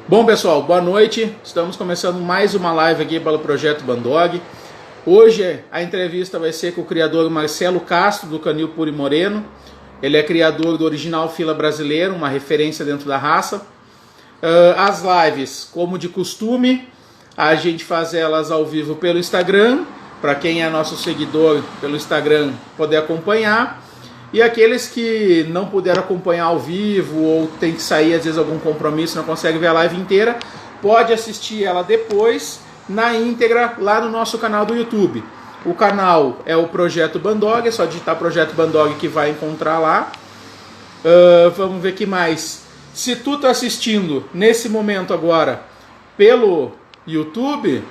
Bom, pessoal, boa noite. Estamos começando mais uma live aqui pelo Projeto Bandog. Hoje a entrevista vai ser com o criador Marcelo Castro, do Canil Puro e Moreno. Ele é criador do original fila brasileiro, uma referência dentro da raça. As lives, como de costume, a gente faz elas ao vivo pelo Instagram, para quem é nosso seguidor pelo Instagram poder acompanhar. E aqueles que não puderam acompanhar ao vivo ou tem que sair, às vezes, algum compromisso, não consegue ver a live inteira, pode assistir ela depois, na íntegra, lá no nosso canal do YouTube. O canal é o Projeto Bandog, é só digitar Projeto Bandog que vai encontrar lá. Vamos ver o que mais. Se tu tá assistindo nesse momento agora pelo YouTube,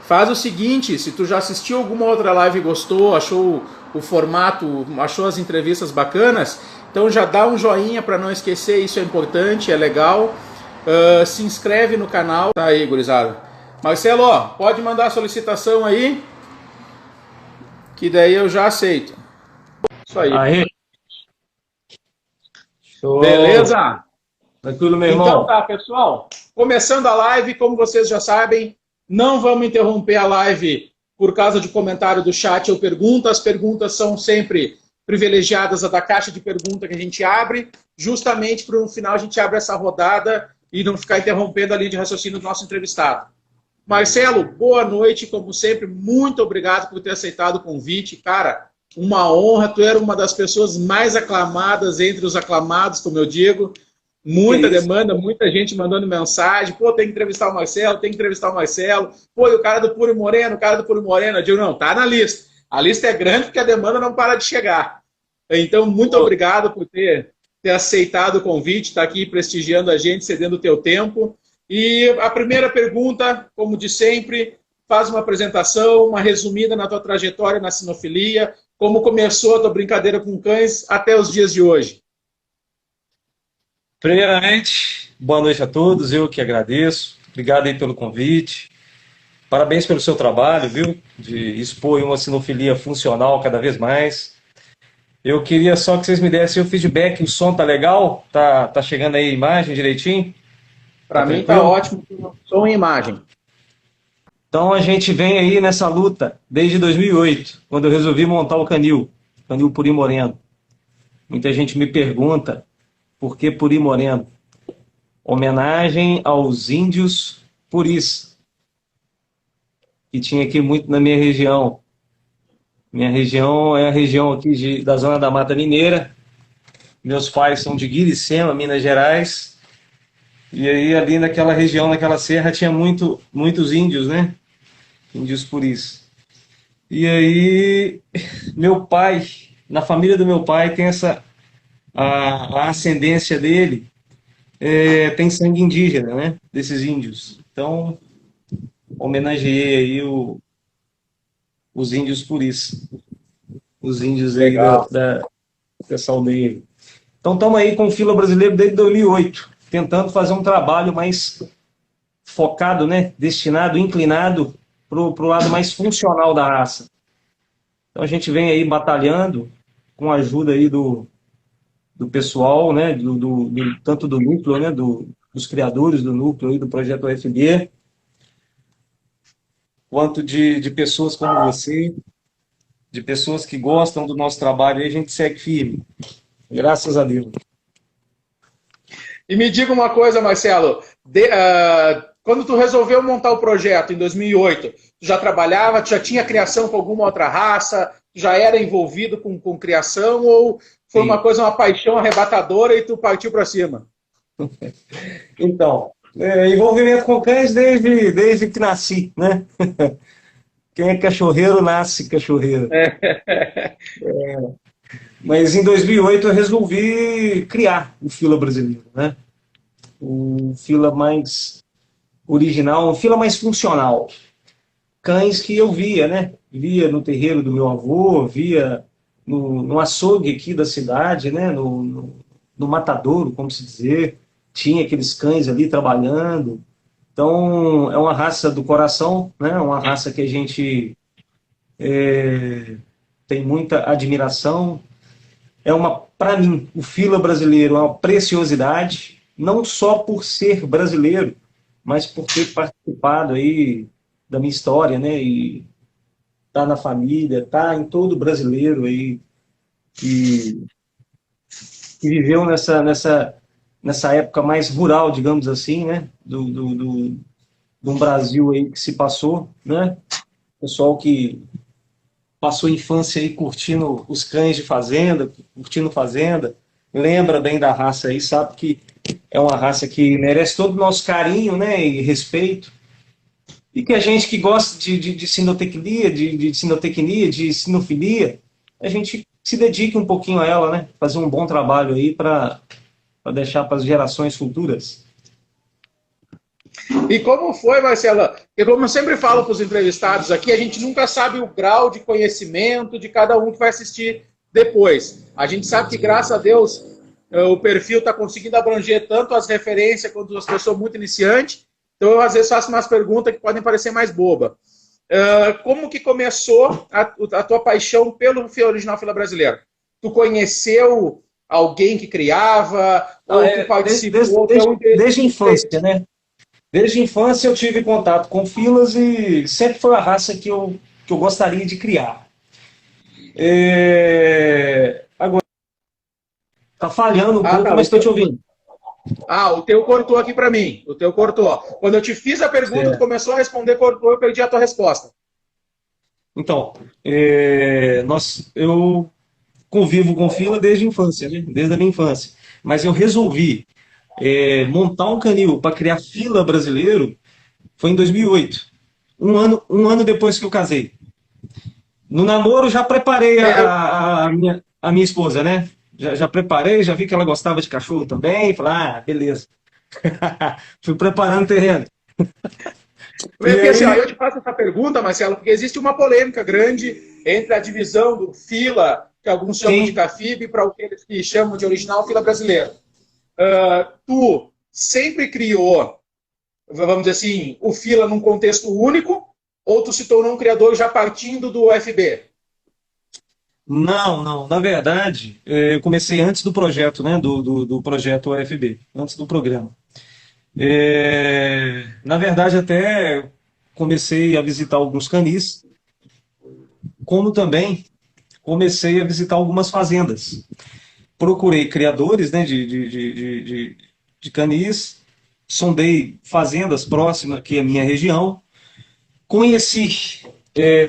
faz o seguinte: se tu já assistiu alguma outra live e gostou, achou o formato, achou as entrevistas bacanas, então já dá um joinha para não esquecer, isso é importante, é legal. Se inscreve no canal. Tá aí, gurizada. Marcelo, ó, pode mandar a solicitação aí, que daí eu já aceito. Isso aí. Aí. Show. Beleza? Tranquilo, meu irmão. Então tá, pessoal. Começando a live, como vocês já sabem, não vamos interromper a live por causa de comentário do chat ou pergunta. As perguntas são sempre privilegiadas a da caixa de pergunta que a gente abre, justamente para no final a gente abrir essa rodada e não ficar interrompendo a linha de raciocínio do nosso entrevistado. Marcelo, boa noite, como sempre, muito obrigado por ter aceitado o convite. Cara, uma honra, tu era uma das pessoas mais aclamadas entre os aclamados, como eu digo. Muita demanda, muita gente mandando mensagem. Pô, tem que entrevistar o Marcelo, tem que entrevistar o Marcelo. Pô, e o cara do Puro e Moreno, o cara do Puro e Moreno. Eu digo, não, tá na lista. A lista é grande porque a demanda não para de chegar. Então, muito obrigado por ter aceitado o convite, estar aqui prestigiando a gente, cedendo o teu tempo. E a primeira pergunta, como de sempre, faz uma apresentação, uma resumida na tua trajetória na sinofilia, como começou a tua brincadeira com cães até os dias de hoje. Primeiramente, boa noite a todos, eu que agradeço. Obrigado aí pelo convite. Parabéns pelo seu trabalho, viu? De expor uma sinofilia funcional cada vez mais. Eu queria só que vocês me dessem o feedback, o som tá legal? Tá chegando aí a imagem direitinho? Para mim tá ótimo, som e imagem. Então a gente vem aí nessa luta desde 2008, quando eu resolvi montar o Canil Puro e Moreno. Muita gente me pergunta por que Puro e Moreno? Homenagem aos índios puris, que tinha aqui muito na minha região. Minha região é a região aqui da Zona da Mata Mineira. Meus pais são de Guiricema, Minas Gerais. E aí ali naquela região, naquela serra, tinha muitos índios, né? Índios puris. E aí, meu pai, na família do meu pai, tem a ascendência dele tem sangue indígena, né? Desses índios. Então, homenageei aí os índios puris. Os índios aí dessa aldeia. Então, estamos aí com o Fila Brasileiro desde 2008, tentando fazer um trabalho mais focado, né? Destinado, inclinado para o lado mais funcional da raça. Então, a gente vem aí batalhando com a ajuda aí do pessoal, né, tanto do núcleo, né, dos criadores do núcleo aí do projeto UFB, quanto de pessoas como você, de pessoas que gostam do nosso trabalho, e a gente segue firme, graças a Deus. E me diga uma coisa, Marcelo, quando tu resolveu montar o projeto em 2008, tu já trabalhava, tu já tinha criação com alguma outra raça, tu já era envolvido com criação, ou foi uma coisa, uma paixão arrebatadora e tu partiu para cima? Então, envolvimento com cães desde que nasci, né? Quem é cachorreiro, nasce cachorreiro. Mas em 2008 eu resolvi criar o Fila Brasileiro, né? O Fila mais original, um Fila mais funcional. Cães que eu via, né? Via no terreiro do meu avô, via no açougue aqui da cidade, né? No matadouro, como se dizer. Tinha aqueles cães ali trabalhando. Então, é uma raça do coração, né? Uma raça que a gente tem muita admiração. Para mim, o Fila Brasileiro é uma preciosidade. não só por ser brasileiro, mas por ter participado aí da minha história, né? E tá na família, tá em todo brasileiro aí que, que viveu nessa época mais rural, digamos assim, né? De um Brasil aí que se passou, né? Pessoal que passou a infância aí curtindo os cães de fazenda, curtindo fazenda, lembra bem da raça aí, sabe que é uma raça que merece todo o nosso carinho, né, e respeito, e que a gente que gosta de sinotecnia, de sinotecnia, de sinofilia, a gente se dedique um pouquinho a ela, né, fazer um bom trabalho aí para deixar para as gerações futuras. E como foi, Marcelo? Porque como eu sempre falo para os entrevistados aqui, a gente nunca sabe o grau de conhecimento de cada um que vai assistir depois. A gente sabe que, graças a Deus, o perfil está conseguindo abranger tanto as referências quanto as pessoas muito iniciantes. Então, eu às vezes faço umas perguntas que podem parecer mais bobas. Como que começou a tua paixão pelo original fila brasileiro? Tu conheceu alguém que criava? Ou tu participou? Desde a infância, né? Desde a infância eu tive contato com filas e sempre foi a raça que eu gostaria de criar. Agora, tá falhando um pouco, tá, mas estou te ouvindo. O teu cortou aqui para mim. O teu cortou. Quando eu te fiz a pergunta, tu começou a responder, cortou, eu perdi a tua resposta. Então, eu convivo com fila desde a infância, né? Desde a minha infância. Mas eu resolvi montar um canil para criar fila brasileiro foi em 2008. Um ano depois que eu casei. No namoro já preparei a minha esposa, né? Já preparei, já vi que ela gostava de cachorro também. Falei, beleza. Fui preparando o terreno. Porque assim, eu te faço essa pergunta, Marcelo, porque existe uma polêmica grande entre a divisão do fila, que alguns chamam de CAFIB, para aqueles que chamam de original fila brasileiro. Tu sempre criou, vamos dizer assim, o fila num contexto único, ou tu se tornou um criador já partindo do UFB? Não. Na verdade, eu comecei antes do projeto, né? Do projeto UFB, antes do programa. Na verdade, até comecei a visitar alguns canis, como também comecei a visitar algumas fazendas. Procurei criadores, né, de canis, sondei fazendas próximas aqui à minha região, conheci.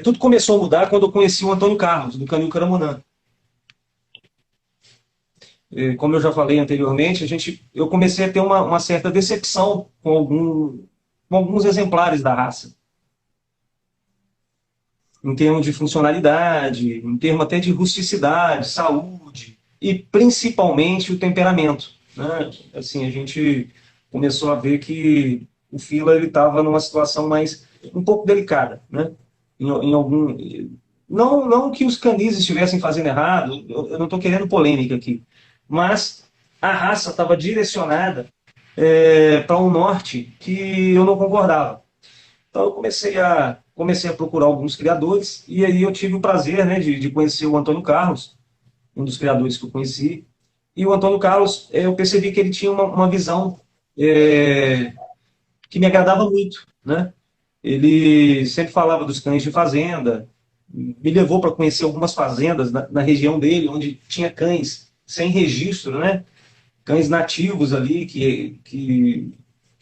Tudo começou a mudar quando eu conheci o Antônio Carlos, do Canil Caramunã. Como eu já falei anteriormente, eu comecei a ter uma certa decepção com alguns exemplares da raça. Em termos de funcionalidade, em termos até de rusticidade, saúde e principalmente o temperamento, né? Assim, a gente começou a ver que o fila estava numa situação um pouco delicada, né? Em algum não que os canis estivessem fazendo errado, eu não estou querendo polêmica aqui, mas a raça estava direcionada para um norte que eu não concordava. Então eu comecei a procurar alguns criadores, e aí eu tive o prazer, né, de conhecer o Antônio Carlos, um dos criadores que eu conheci. E o Antônio Carlos, eu percebi que ele tinha uma visão que me agradava muito, né? Ele sempre falava dos cães de fazenda, me levou para conhecer algumas fazendas na região dele, onde tinha cães sem registro, né? Cães nativos ali, que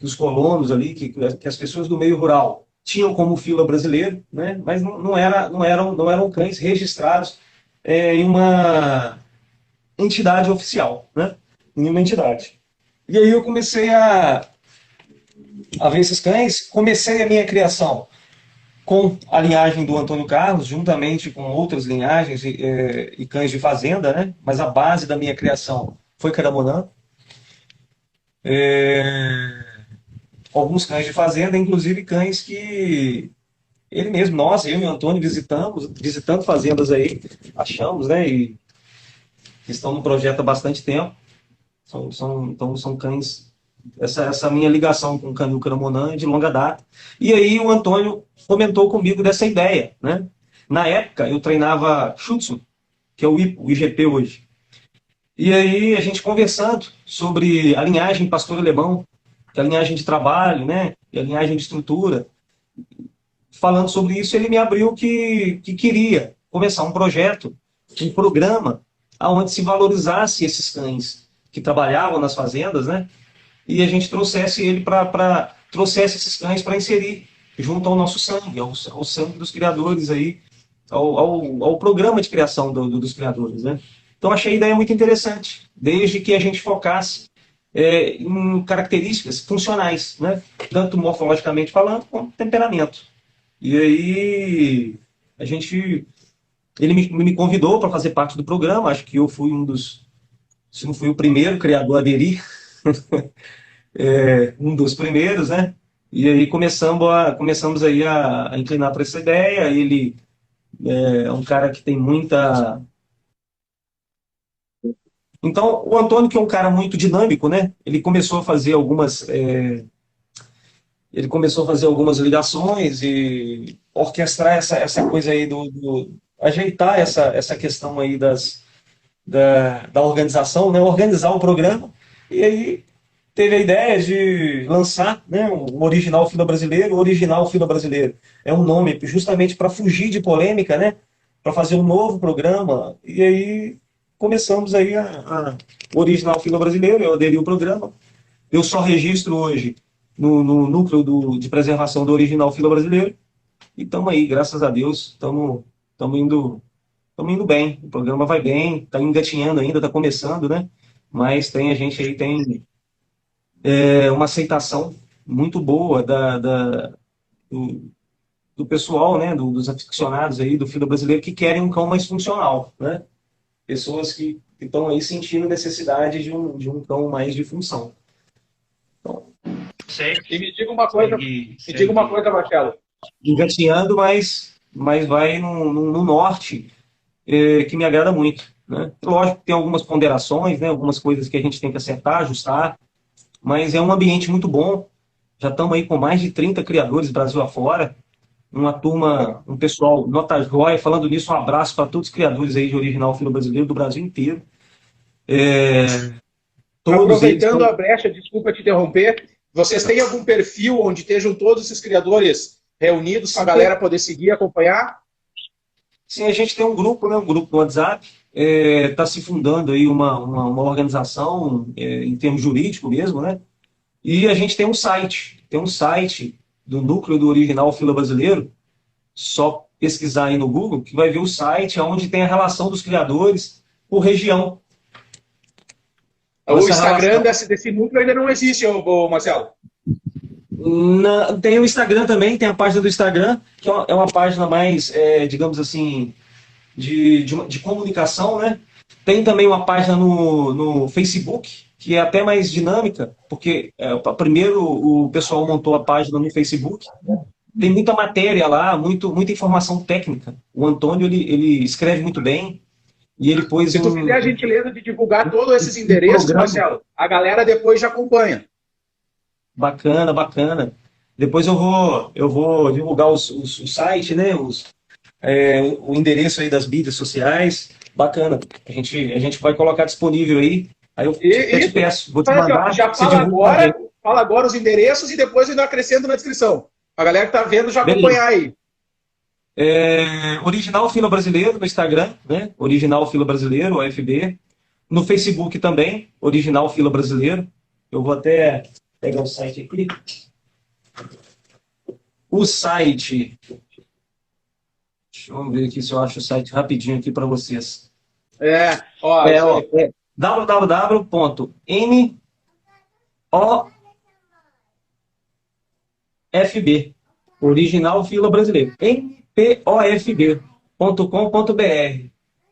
os colonos ali, que as pessoas do meio rural tinham como fila brasileiro, né? Mas não eram cães registrados em uma entidade oficial, né? Em uma entidade. E aí eu comecei a ver esses cães, comecei a minha criação com a linhagem do Antônio Carlos, juntamente com outras linhagens e cães de fazenda, né? Mas a base da minha criação foi Caramonã. Alguns cães de fazenda, inclusive cães que ele mesmo, eu e o Antônio visitando fazendas aí, achamos, né? E estão no projeto há bastante tempo. Então são cães. Essa minha ligação com o Canil Caramonã é de longa data. E aí o Antônio comentou comigo dessa ideia, né? Na época eu treinava Schutzhund, que é o IGP hoje. E aí a gente conversando sobre a linhagem pastor alemão, que é a linhagem de trabalho, né? E a linhagem de estrutura. Falando sobre isso, ele me abriu que queria começar um projeto, um programa, onde se valorizasse esses cães que trabalhavam nas fazendas, né? E a gente trouxesse ele trouxesse esses cães para inserir junto ao nosso sangue, ao sangue dos criadores aí, ao programa de criação dos criadores, né? Então achei a ideia muito interessante, desde que a gente focasse em características funcionais, né? Tanto morfologicamente falando, quanto temperamento. E aí a gente, ele me convidou para fazer parte do programa. Acho que eu fui um dos, se não fui o primeiro criador a aderir, um dos primeiros, né? E aí começamos aí a inclinar para essa ideia. Ele é um cara que tem muita. Então, o Antônio, que é um cara muito dinâmico, né? Ele começou a fazer algumas ligações e orquestrar essa coisa aí ajeitar essa questão aí da organização, né? Organizar o programa. E aí teve a ideia de lançar, né, o Original Fila Brasileiro. O Original Fila Brasileiro é um nome justamente para fugir de polêmica, né? Para fazer um novo programa. E aí começamos aí o Original Fila Brasileiro. Eu aderi ao programa. Eu só registro hoje no núcleo de preservação do Original Fila Brasileiro. E estamos aí, graças a Deus, estamos indo bem. O programa vai bem, está engatinhando ainda, está começando, né? Mas a gente aí tem uma aceitação muito boa do, do pessoal, né? Dos aficionados aí do Fila Brasileiro que querem um cão mais funcional, né? Pessoas que estão aí sentindo necessidade de um cão mais de função. Então, E me diga uma coisa, Marcelo. engatinhando, mas vai no norte, que me agrada muito, né? Lógico que tem algumas ponderações, né? Algumas coisas que a gente tem que acertar, ajustar, mas é um ambiente muito bom. Já estamos aí com mais de 30 criadores Brasil afora, uma turma, um pessoal nota joia. Falando nisso, um abraço para todos os criadores aí de Original Filo Brasileiro do Brasil inteiro. Todos eles Aproveitando estão... a brecha, desculpa te interromper, vocês têm algum perfil onde estejam todos esses criadores reunidos para a galera poder seguir e acompanhar? Sim, a gente tem um grupo, né? Um grupo no WhatsApp. Está se fundando aí uma organização em termos jurídicos mesmo, né? E a gente tem um site do núcleo do Original Fila Brasileiro. Só pesquisar aí no Google que vai ver o site onde tem a relação dos criadores por região. O Instagram desse núcleo ainda não existe, Marcelo. Tem o Instagram também, tem a página do Instagram, que é uma página mais, digamos assim, de comunicação, né? Tem também uma página no Facebook, que é até mais dinâmica, porque primeiro o pessoal montou a página no Facebook. Tem muita matéria lá, muita informação técnica. O Antônio, ele escreve muito bem, e ele pôs Se tu fizer a gentileza de divulgar todos esses endereços, Marcelo, a galera depois já acompanha. Bacana, bacana. Depois eu vou divulgar o site, né? O endereço aí das mídias sociais. Bacana. A gente vai colocar disponível aí. Aí eu te peço, vou te mandar. Já fala agora os endereços e depois eu ainda acrescento na descrição. A galera que está vendo já acompanhar aí. Original Fila Brasileiro no Instagram, né? Original Fila Brasileiro, OFB. No Facebook também, Original Fila Brasileiro. Eu vou até pegar o site aqui. O site... Deixa eu ver aqui se eu acho o site rapidinho aqui para vocês. www.npofb, Original Fila Brasileiro. npofb.com.br.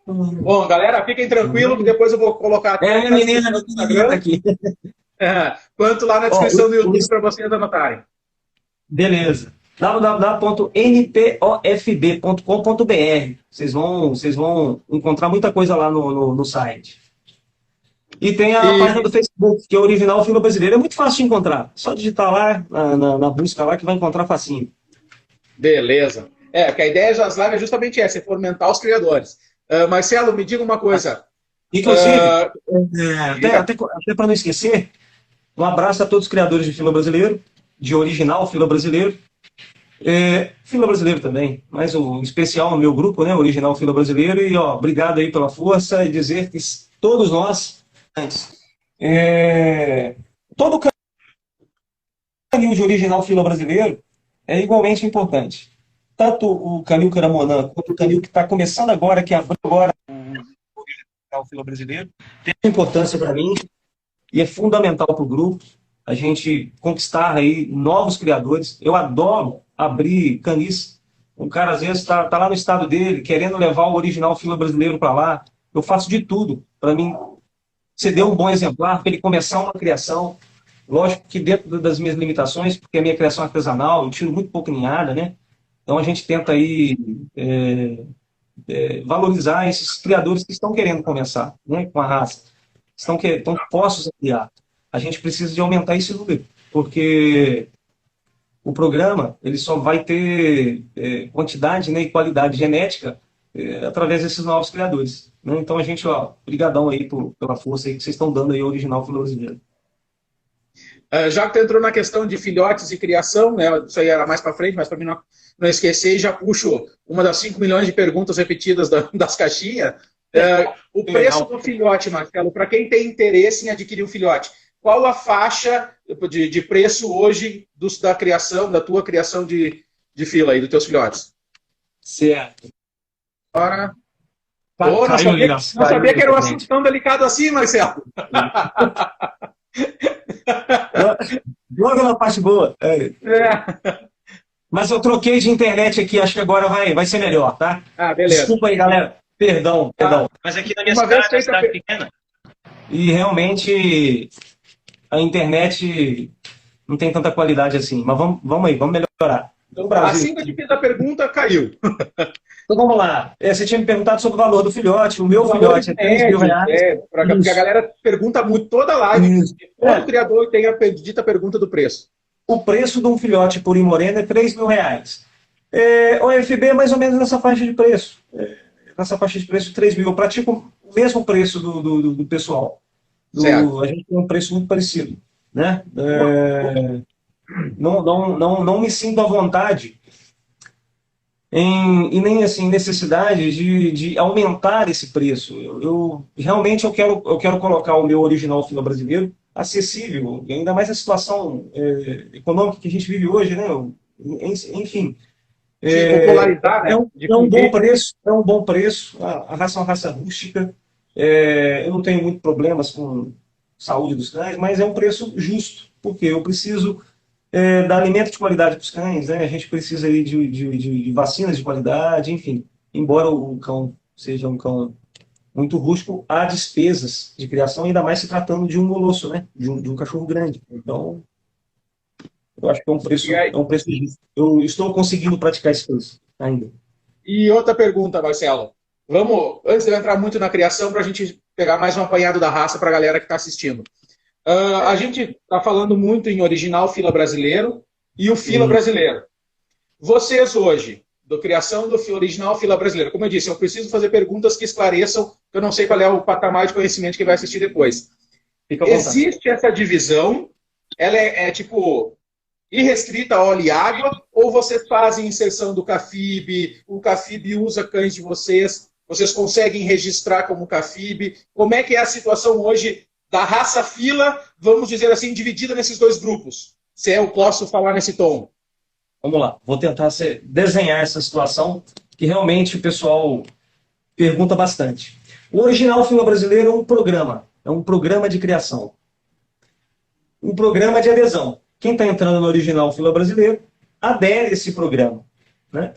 Bom, galera, fiquem tranquilos que depois eu vou colocar a menina no Instagram aqui. Quanto lá na descrição do YouTube para vocês anotarem. Beleza. www.npofb.com.br. Vocês vão encontrar muita coisa lá no site. E tem a página do Facebook, que é Original Fila Brasileiro. É muito fácil de encontrar. Só digitar lá, na busca lá, que vai encontrar facinho. Beleza. Porque a ideia das lives é justamente essa, é fomentar os criadores. Marcelo, me diga uma coisa. Inclusive, Diga. até para não esquecer, um abraço a todos os criadores de fila brasileiro, de original fila brasileiro. Fila brasileiro também, mas o especial no meu grupo, né? Original fila brasileiro. E ó, obrigado aí pela força e dizer que todos nós, é, todo canil de original fila brasileiro é igualmente importante. Tanto o canil Caramonã quanto o canil que está começando agora, que abriu agora o original fila brasileiro, tem importância para mim e é fundamental para o grupo a gente conquistar aí novos criadores. Eu adoro abrir canis. Um cara, às vezes, tá lá no estado dele, querendo levar o original fila brasileiro para lá. Eu faço de tudo para mim ceder um bom exemplar, para ele começar uma criação. Lógico que dentro das minhas limitações, porque a minha criação é artesanal, eu tiro muito pouco ninhada, né? Então a gente tenta aí valorizar esses criadores que estão querendo começar, né, com a raça, estão postos a criar. A gente precisa de aumentar esse número, porque o programa ele só vai ter quantidade, né, e qualidade genética através desses novos criadores. Né? Então a gente, ó, brigadão aí pela força aí que vocês estão dando aí ao original brasileiro. Já que tu entrou na questão de filhotes e criação, né, isso aí era mais para frente, mas para mim não esquecer, já puxo uma das 5 milhões de perguntas repetidas das caixinhas. O preço do filhote, Marcelo, para quem tem interesse em adquirir um filhote, qual a faixa de preço hoje da criação, da tua criação de fila aí, dos teus filhotes? Certo. Ora, não sabia que era um assunto tão delicado assim, Marcelo. Logo na parte boa. Mas eu troquei de internet aqui, acho que agora vai ser melhor, tá? Beleza. Desculpa aí, galera. Perdão. Mas aqui na minha cidade, é cidade pequena. E realmente a internet não tem tanta qualidade assim. Mas vamos aí, vamos melhorar. Então, assim que eu te fiz a pergunta, caiu. Então vamos lá. Você tinha me perguntado sobre o valor do filhote. O meu filhote é R$3.000. Porque a galera pergunta muito toda live. Todo criador tem a dita pergunta do preço. O preço de um filhote purim moreno é R$3.000. O FB é mais ou menos nessa faixa de preço. Nessa faixa de preço, 3 mil. Eu pratico o mesmo preço do pessoal. A gente tem um preço muito parecido. Né? Não me sinto à vontade e nem assim necessidade de aumentar esse preço. Realmente eu quero colocar o meu original fila brasileiro acessível, e ainda mais a situação econômica que a gente vive hoje, né? Enfim. Popularizar, né? É um bom preço. A raça é uma raça rústica. Eu não tenho muito problemas com saúde dos cães, mas é um preço justo, porque eu preciso dar alimento de qualidade para os cães, né? A gente precisa aí de vacinas de qualidade, enfim. Embora o cão seja um cão muito rústico, há despesas de criação, ainda mais se tratando de um molosso, né? De um cachorro grande. Então, eu acho que é um preço justo. Eu estou conseguindo praticar esse preço ainda. E outra pergunta, Marcelo. Antes de eu entrar muito na criação, para a gente pegar mais um apanhado da raça para a galera que está assistindo. A gente está falando muito em original fila brasileiro e o fila brasileiro. Vocês hoje, da criação do original fila brasileiro, como eu disse, eu preciso fazer perguntas que esclareçam, que eu não sei qual é o patamar de conhecimento que vai assistir depois. Existe essa divisão? Ela é tipo irrestrita a óleo e água? Ou vocês fazem inserção do CAFIB? O CAFIB usa cães de vocês? Vocês conseguem registrar como CAFIB? Como é que é a situação hoje da raça fila, vamos dizer assim, dividida nesses dois grupos? Se eu posso falar nesse tom. Vamos lá, vou tentar desenhar essa situação que realmente o pessoal pergunta bastante. O original fila brasileiro é um programa de criação. Um programa de adesão. Quem está entrando no original fila brasileiro, adere a esse programa. Né?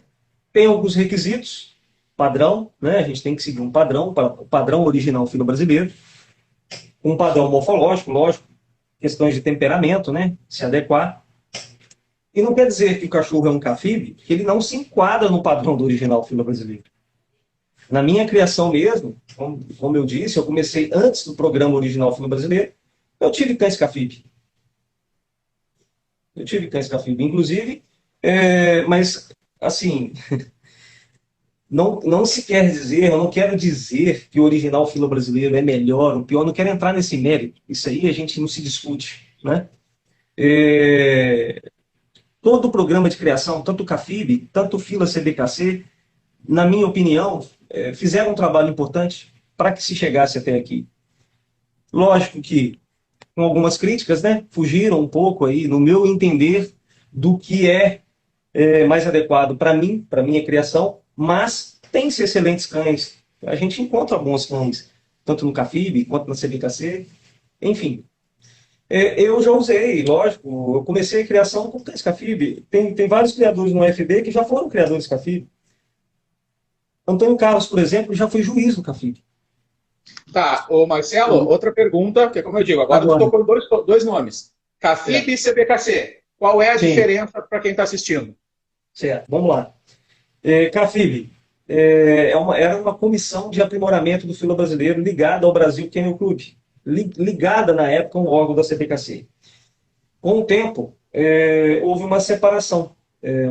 Tem alguns requisitos, padrão, né? A gente tem que seguir um padrão, o padrão original fila brasileiro, um padrão morfológico, lógico, questões de temperamento, né? Se adequar. E não quer dizer que o cachorro é um CAFIB, que ele não se enquadra no padrão do original fila brasileiro. Na minha criação mesmo, como eu disse, eu comecei antes do programa original fila brasileiro, eu tive cães CAFIB. Inclusive, mas, assim, não se quer dizer, eu não quero dizer que o original filo-brasileiro é melhor ou pior, eu não quero entrar nesse mérito. Isso aí a gente não se discute, né? É, todo o programa de criação, tanto o CAFIB, tanto o Fila CBKC, na minha opinião, fizeram um trabalho importante para que se chegasse até aqui. Lógico que com algumas críticas, né? Fugiram um pouco aí, no meu entender, do que mais adequado para minha criação, mas tem-se excelentes cães. A gente encontra bons cães, tanto no CAFIB quanto na CBKC, enfim. Eu já usei, lógico, eu comecei a criação com cães CAFIB. Tem vários criadores no UFB que já foram criadores CAFIB. Antônio Carlos, por exemplo, já foi juiz no CAFIB. Tá, ô Marcelo, outra pergunta, que como eu digo, agora tu Agora, tocou dois nomes, CAFIB e CBKC. Qual é a sim, diferença para quem está assistindo? certo, vamos lá. CAFIB era uma comissão de aprimoramento do filo brasileiro ligada ao Brasil Kennel Club, ligada na época ao órgão da CBKC. Com o tempo, houve uma separação,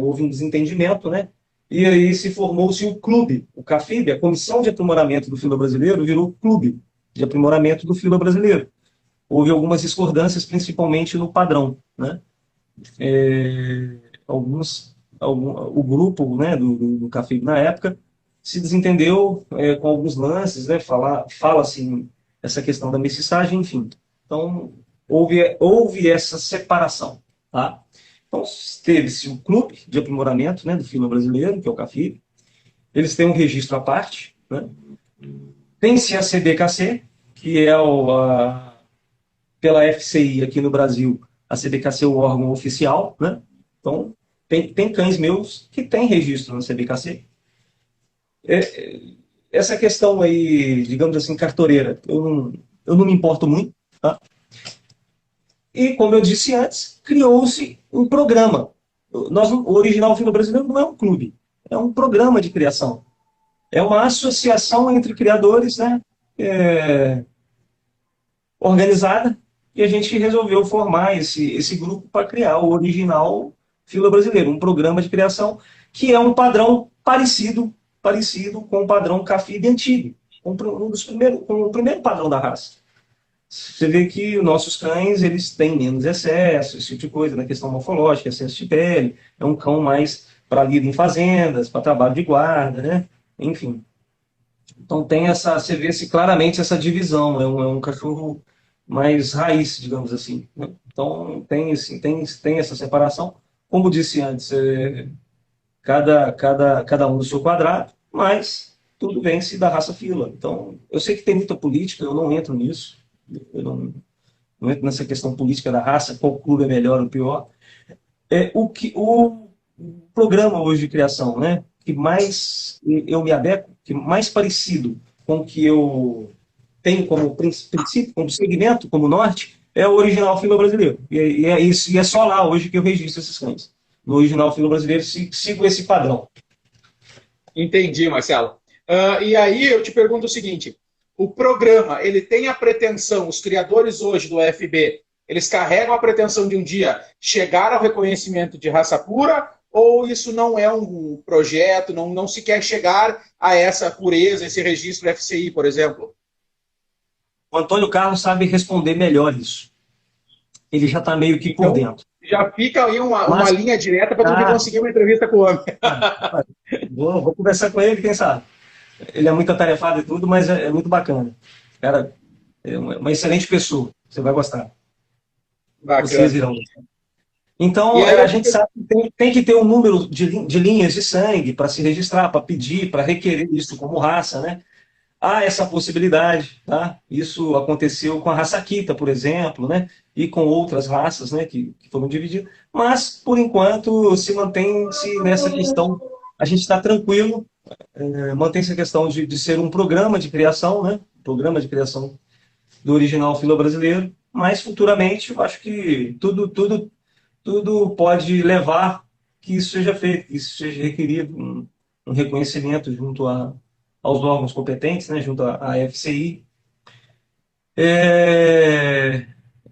houve um desentendimento, né? E aí se formou-se o clube, o CAFIB, a Comissão de Aprimoramento do Filo Brasileiro, virou clube de aprimoramento do filo brasileiro. Houve algumas discordâncias, principalmente no padrão, né? O grupo, né, do CAFIB na época se desentendeu com alguns lances, né? Fala assim essa questão da mestiçagem, enfim. Então houve essa separação, tá? Então teve-se o clube de aprimoramento, né, do filo brasileiro, que é o CAFIB. Eles têm um registro à parte, né? Tem-se a CBKC, que é pela FCI aqui no Brasil, a CBKC é o órgão oficial, né? Então, tem cães meus que têm registro na CBKC. Essa questão aí, digamos assim, cartoreira, eu não me importo muito, tá? E, como eu disse antes, criou-se um programa. O Original Filo Brasileiro não é um clube, é um programa de criação. É uma associação entre criadores, né? Organizada, e a gente resolveu formar esse grupo para criar o Original Filo Brasileiro, um programa de criação que é um padrão parecido com o padrão CAFIB antigo, com o primeiro padrão da raça. Você vê que os nossos cães eles têm menos excesso, esse tipo de coisa, na questão morfológica, excesso de pele, é um cão mais para lida em fazendas, para trabalho de guarda, né? Enfim. Então você vê claramente essa divisão, é um cachorro mais raiz, digamos assim, né? Então tem essa separação. Como disse antes, cada um do seu quadrado, mas tudo vem-se da raça fila. Então, eu sei que tem muita política, eu não entro nisso, eu não entro nessa questão política da raça, qual clube é melhor ou pior. O programa hoje de criação, né, que mais eu me adequo, que mais parecido com o que eu tenho como princípio, como segmento, como norte, é o Original Filo Brasileiro. E é isso, e é só lá hoje que eu registro esses cães. No Original Filo Brasileiro, sigo esse padrão. Entendi, Marcelo. E aí eu te pergunto o seguinte: o programa ele tem a pretensão, os criadores hoje do UFB, eles carregam a pretensão de um dia chegar ao reconhecimento de raça pura, ou isso não é um projeto, não se quer chegar a essa pureza, esse registro FCI, por exemplo? O Antônio Carlos sabe responder melhor isso. Ele já está meio que por dentro. Já fica aí uma linha direta para tu conseguir uma entrevista com o homem. Vou conversar com ele, quem sabe. Ele é muito atarefado e tudo, mas é muito bacana. Cara, é uma excelente pessoa. Você vai gostar. Bacana. Vocês irão gostar. Então, a gente sabe que tem que ter um número de linhas de sangue para se registrar, para pedir, para requerer isso como raça, né? Há essa possibilidade, tá? Isso aconteceu com a raça Akita, por exemplo, né? E com outras raças, né? Que foram divididas. Mas, por enquanto, se mantém-se nessa questão. A gente está tranquilo, mantém-se a questão de ser um programa de criação, né? Programa de criação do Original Filo Brasileiro. Mas, futuramente, eu acho que tudo pode levar que isso seja feito, que isso seja requerido um reconhecimento junto aos órgãos competentes, né, junto à FCI.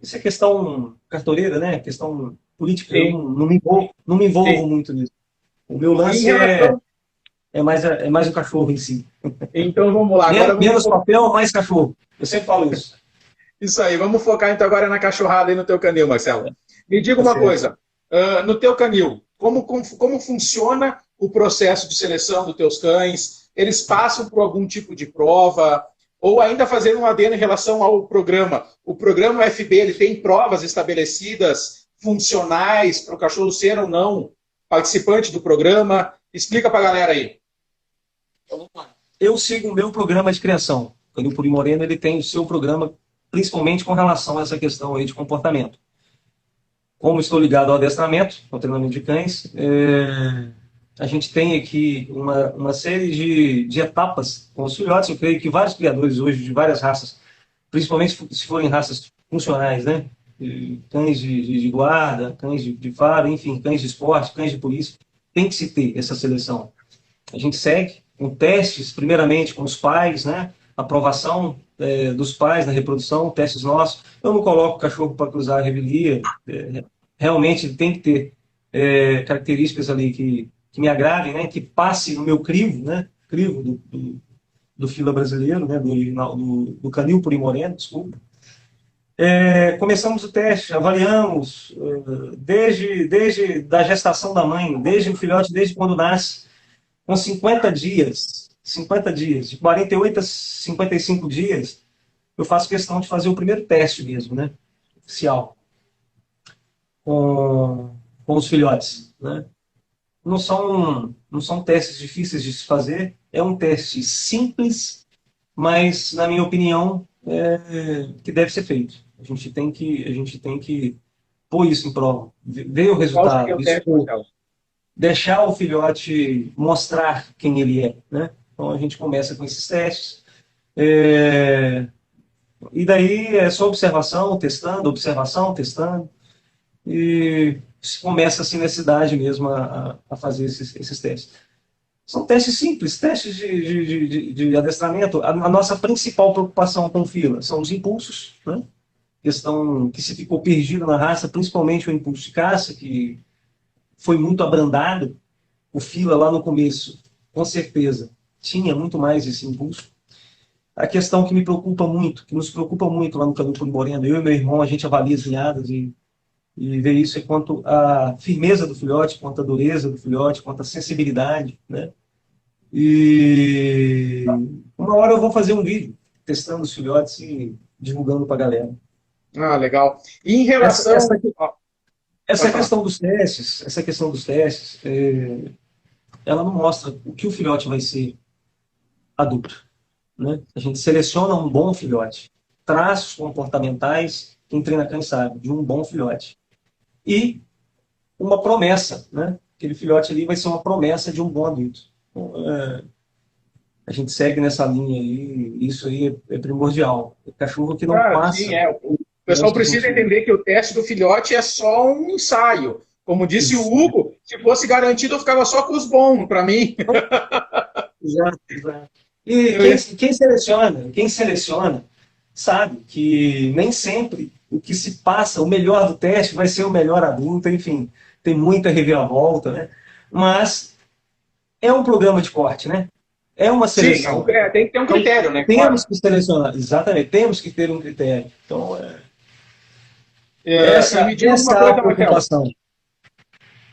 Essa é questão cartoreira, né, questão política, eu não me envolvo muito nisso. O meu lance é mais o cachorro em si. Então vamos lá. Agora Menos papel, mais cachorro. Eu sempre falo isso. Isso aí, vamos focar então agora na cachorrada aí no teu canil, Marcelo. Me diga Tá uma certo. coisa, no teu canil, como funciona o processo de seleção dos teus cães? Eles passam por algum tipo de prova? Ou ainda fazendo um adendo em relação ao programa. O programa FB, ele tem provas estabelecidas, funcionais, para o cachorro ser ou não participante do programa? Explica para a galera aí. Eu sigo o meu programa de criação. O Canil Puri Moreno, ele tem o seu programa, principalmente com relação a essa questão aí de comportamento. Como estou ligado ao adestramento, ao treinamento de cães, a gente tem aqui uma série de etapas com os filhotes. Eu creio que vários criadores hoje de várias raças, principalmente se forem raças funcionais, né? Cães de guarda, cães de faro, enfim, cães de esporte, cães de polícia, tem que se ter essa seleção. A gente segue com testes, primeiramente com os pais, né? Aprovação dos pais na reprodução, testes nossos. Eu não coloco o cachorro para cruzar a revelia. Realmente tem que ter características ali que me agradem, né? Que passe no meu crivo, né? Crivo do fila brasileiro, né? Do original, do Canil Puri Moreno, desculpa. Começamos o teste, avaliamos desde da gestação da mãe, desde o filhote, desde quando nasce, com 50 dias, de 48 a 55 dias, eu faço questão de fazer o primeiro teste mesmo, né? Oficial, com os filhotes, né? Não são testes difíceis de se fazer, é um teste simples, mas, na minha opinião, que deve ser feito. A gente tem que pôr isso em prova, ver o Qual seria resultado, o teste, Marcelo? deixar o filhote mostrar quem ele é, né? Então a gente começa com esses testes, e daí é só observação, testando, e se começa assim nessa idade mesmo a fazer esses testes. São testes simples, testes de adestramento. A nossa principal preocupação com o fila são os impulsos, né? Questão que se ficou perdido na raça, principalmente o impulso de caça, que foi muito abrandado. O fila lá no começo, com certeza, tinha muito mais esse impulso. A questão que me preocupa muito, que nos preocupa muito lá no Canil Puri Moreno, eu e meu irmão, a gente avalia as ninhadas e vê isso, é quanto à firmeza do filhote, quanto à dureza do filhote, quanto à sensibilidade, né? E uma hora eu vou fazer um vídeo testando os filhotes e divulgando para a galera. Ah, legal. E em Essa, relação... essa, Pode essa falar. questão dos testes, ela não mostra o que o filhote vai ser adulto, né? A gente seleciona um bom filhote, traços comportamentais, quem treina cães sabe, de um bom filhote. E uma promessa, né? Aquele filhote ali vai ser uma promessa de um bom adulto. Então, a gente segue nessa linha aí, isso aí é primordial. O cachorro que não Ah, sim, passa, O pessoal precisa entender que o teste do filhote é só um ensaio. Como disse o Hugo, se fosse garantido, eu ficava só com os bons, para mim. exato, exato. E quem seleciona, sabe que nem sempre o que se passa, o melhor do teste vai ser o melhor adulto, enfim, tem muita reviravolta, né? Mas é um programa de corte, né? É uma Sim, seleção. tem que ter um Então, critério, né? temos Claro. que selecionar, exatamente, temos que ter um critério. Então, E me diga essa uma é a coisa, Marcelo. preocupação.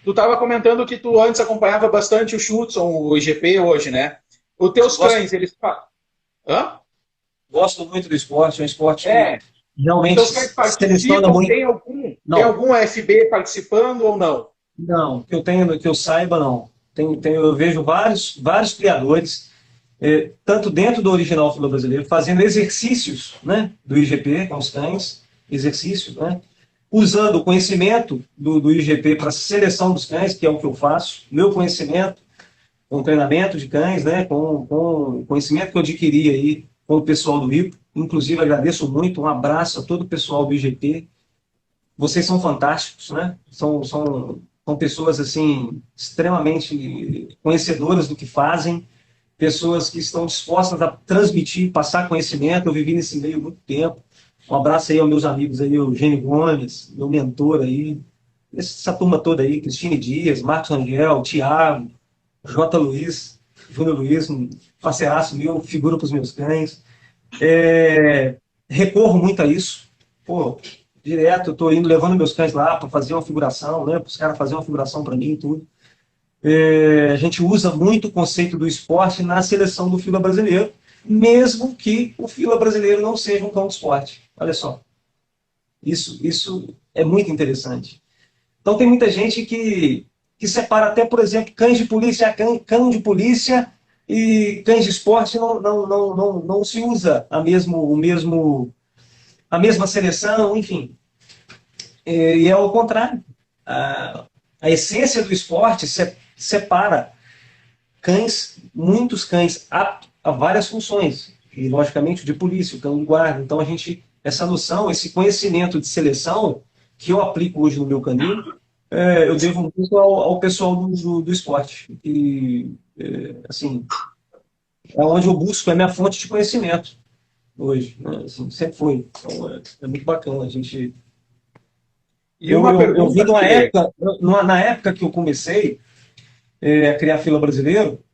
Tu estava comentando que tu antes acompanhava bastante o Schutzon, o IGP hoje, né? Os teus Gosto, cães, eles... Hã? gosto muito do esporte, é um esporte que É. Os realmente teus cães seleciona participam? muito. Tem Não, algum FB participando ou não? não, que eu saiba, não. Eu vejo vários criadores, tanto dentro do original fila brasileiro, fazendo exercícios, né, do IGP com os cães, exercícios, né, usando o conhecimento do IGP para a seleção dos cães, que é o que eu faço, meu conhecimento com treinamento de cães, né, com o conhecimento que eu adquiri aí com o pessoal do IPO. Inclusive, agradeço muito, um abraço a todo o pessoal do IGP. Vocês são fantásticos, né? São pessoas, assim, extremamente conhecedoras do que fazem, pessoas que estão dispostas a transmitir, passar conhecimento. Eu vivi nesse meio há muito tempo. Um abraço aí aos meus amigos aí, o Eugênio Gomes, meu mentor aí, essa turma toda aí, Cristine Dias, Marcos Angel, Thiago, J. Luiz. Júnior Luiz, um parceiraço meu, figura para os meus cães. Recorro muito a isso. Pô, direto, eu tô indo, levando meus cães lá para fazer uma figuração, né? Para os caras fazerem uma figuração para mim e tudo. A gente usa muito o conceito do esporte na seleção do fila brasileiro, mesmo que o fila brasileiro não seja um cão de esporte. Olha só, isso é muito interessante. Então tem muita gente que separa até, por exemplo, cães de polícia, cão de polícia e cães de esporte não se usa a mesma seleção, enfim. E é o contrário. A essência do esporte separa cães, muitos cães aptos a várias funções, e logicamente o de polícia, o cão de guarda. Então essa noção, esse conhecimento de seleção que eu aplico hoje no meu canil, eu devo muito ao pessoal do esporte. E, assim, é onde eu busco, é minha fonte de conhecimento hoje, né? Assim, sempre foi. Então, é muito bacana. A gente. E uma pergunta eu vi numa época, na época que eu comecei a criar fila brasileiro,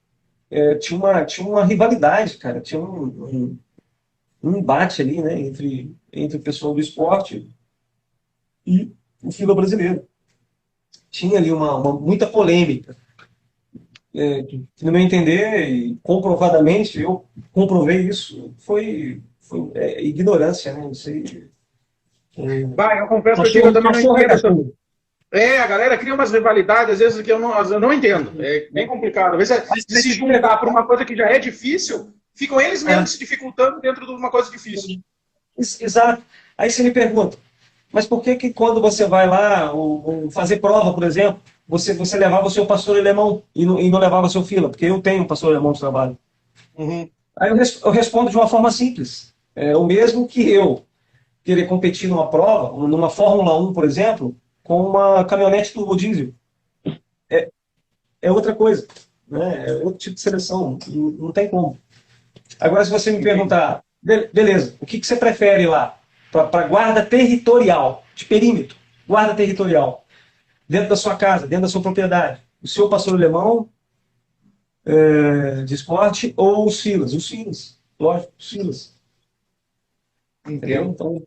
tinha uma rivalidade, cara. Tinha um embate ali, né, entre o pessoal do esporte e o fila brasileiro. Tinha ali muita polêmica. Que, no meu entender, e comprovadamente, eu comprovei isso, foi ignorância, né? Não sei. Vai, eu confesso que eu também não entendo. A galera cria umas rivalidades, às vezes, que eu não entendo. É bem complicado. Às vezes, se juntar por uma coisa que já é difícil, ficam eles mesmos se dificultando dentro de uma coisa difícil. Exato. Aí você me pergunta, mas por que quando você vai lá fazer prova, por exemplo, você levava o seu pastor alemão e não levava o seu fila? Porque eu tenho um pastor alemão de trabalho. Uhum. Aí eu respondo de uma forma simples. O mesmo que eu querer competir numa prova, numa Fórmula 1, por exemplo, com uma caminhonete turbo diesel. É outra coisa. Né? É outro tipo de seleção. Não tem como. Agora, se você me perguntar, beleza, o que você prefere lá? Para guarda territorial, de perímetro, guarda territorial, dentro da sua casa, dentro da sua propriedade. O seu pastor alemão de esporte ou os filas? Os filas, lógico, os filas. Entendeu? Então,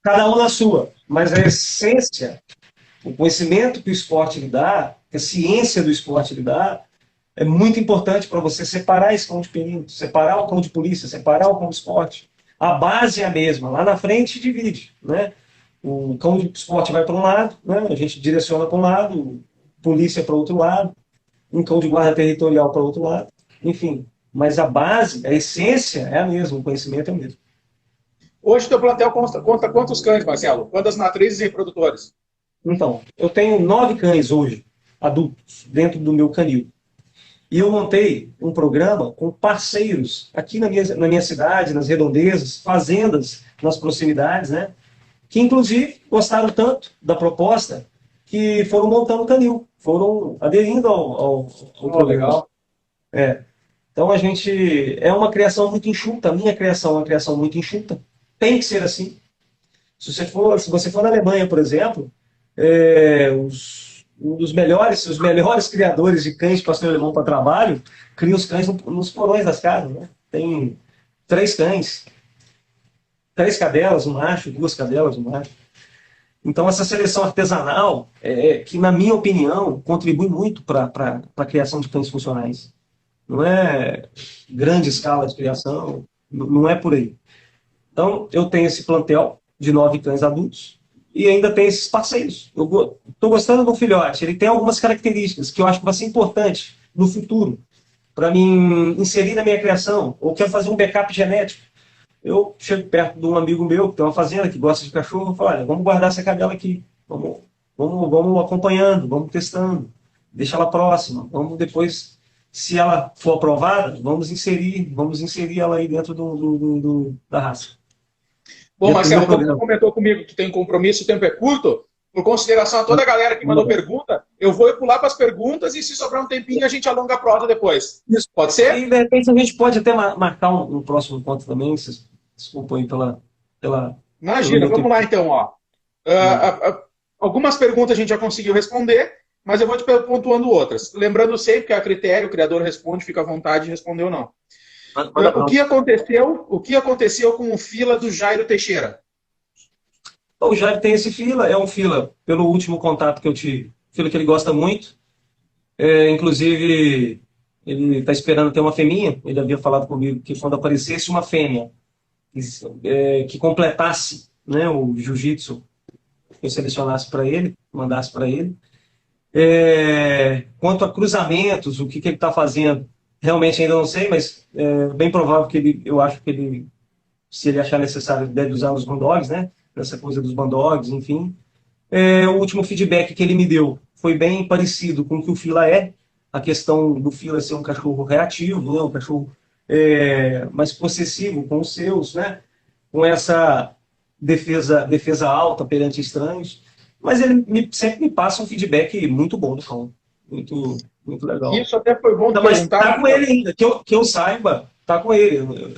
cada um na sua. Mas a essência, o conhecimento que o esporte lhe dá, que a ciência do esporte lhe dá, é muito importante para você separar esse cão de perímetro, separar o cão de polícia, separar o cão de esporte. A base é a mesma. Lá na frente divide. Né? O cão de esporte vai para um lado, né? A gente direciona para um lado, polícia para o outro lado, um cão de guarda territorial para o outro lado. Enfim, mas a base, a essência é a mesma, o conhecimento é o mesmo. Hoje o teu plantel conta quantos cães, Marcelo? Quantas matrizes e reprodutores? Então, eu tenho 9 cães hoje, adultos, dentro do meu canil. E eu montei um programa com parceiros aqui na minha cidade, nas redondezas, fazendas nas proximidades, né? Que inclusive gostaram tanto da proposta que foram montando o canil, foram aderindo ao programa. Legal. Então a gente é uma criação muito enxuta, a minha criação é uma criação muito enxuta, tem que ser assim. Se você for na Alemanha, por exemplo, os melhores criadores de cães de pastor alemão para trabalho criam os cães nos porões das casas. Né? Tem 3 cães, 3 cadelas, um macho, 2 cadelas, um macho. Então, essa seleção artesanal, que, na minha opinião, contribui muito para a criação de cães funcionais. Não é grande escala de criação, não é por aí. Então, eu tenho esse plantel de 9 cães adultos e ainda tenho esses parceiros. Eu estou gostando do filhote, ele tem algumas características que eu acho que vai ser importante no futuro para mim inserir na minha criação, ou quero fazer um backup genético. Eu chego perto de um amigo meu que tem uma fazenda, que gosta de cachorro, e falo, olha, vamos guardar essa cadela aqui, vamos acompanhando, vamos testando, deixa ela próxima, vamos depois, se ela for aprovada, vamos inserir ela aí dentro da raça. Bom, Marcelo, como você comentou comigo que tem compromisso, o tempo é curto, por consideração a toda a galera que mandou pergunta, eu vou pular para as perguntas e se sobrar um tempinho a gente alonga a prosa depois. Isso. Pode ser? E de repente a gente pode até marcar um próximo encontro também, vocês desculpa aí pela... Imagina, vamos lá então. Ó. Algumas perguntas a gente já conseguiu responder mas eu vou te pontuando outras. Lembrando sempre que a critério, o criador responde, fica à vontade de responder ou não. O que aconteceu com o fila do Jairo Teixeira? O Jair tem esse fila, é um fila, pelo último contato que eu tive, fila que ele gosta muito. Inclusive, ele está esperando ter uma fêmea. Ele havia falado comigo que quando aparecesse uma fêmea que completasse, né, o jiu-jitsu, que eu selecionasse para ele, mandasse para ele. Quanto a cruzamentos, o que ele está fazendo, realmente ainda não sei, mas é bem provável que eu acho que ele, se ele achar necessário, deve usar os bandogs, né? Nessa coisa dos bandogs, enfim. O último feedback que ele me deu foi bem parecido com o que o Fila é. A questão do Fila ser um cachorro reativo, né? Um cachorro mais possessivo com os seus, né? Com essa defesa alta perante estranhos. Mas ele sempre me passa um feedback muito bom do cão. Muito, muito legal. Isso até foi bom de Mas perguntar. tá com ele ainda, que eu saiba, tá com ele.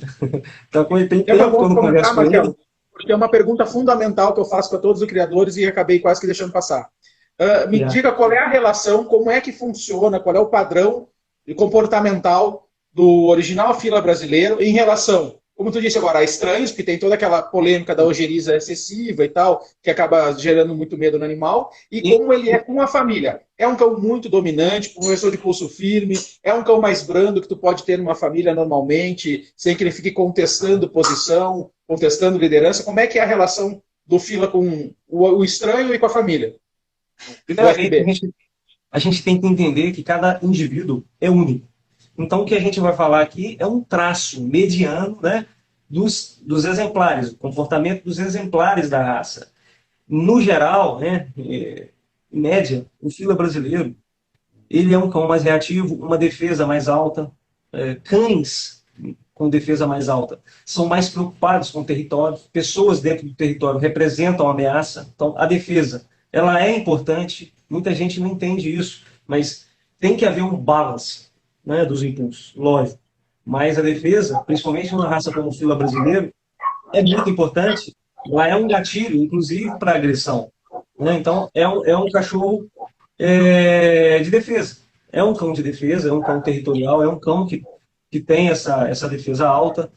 Tá com ele, tem tempo É que eu não converso com ele. Porque é uma pergunta fundamental que eu faço para todos os criadores e acabei quase que deixando passar. Me diga qual é a relação, como é que funciona, qual é o padrão comportamental do original fila brasileiro em relação, como tu disse agora, a estranhos, porque tem toda aquela polêmica da ojeriza excessiva e tal, que acaba gerando muito medo no animal, e como ele é com a família. É um cão muito dominante, professor de pulso firme, é um cão mais brando que tu pode ter numa família normalmente, sem que ele fique contestando posição, contestando liderança. Como é que é a relação do fila com o estranho e com a família? Primeiramente, a gente tem que entender que cada indivíduo é único. Então, o que a gente vai falar aqui é um traço mediano, né, dos exemplares, o comportamento dos exemplares da raça. No geral, né, em média, o fila brasileiro, ele é um cão mais reativo, uma defesa mais alta. Cães com defesa mais alta são mais preocupados com o território. Pessoas dentro do território representam a ameaça. Então, a defesa, ela é importante. Muita gente não entende isso, mas tem que haver um balance, né, dos impulsos, lógico. Mas a defesa, principalmente numa raça como o fila brasileiro, é muito importante. Lá é um gatilho, inclusive, para agressão. Né? Então, é um cachorro de defesa. É um cão de defesa, é um cão territorial, é um cão que tem essa defesa alta.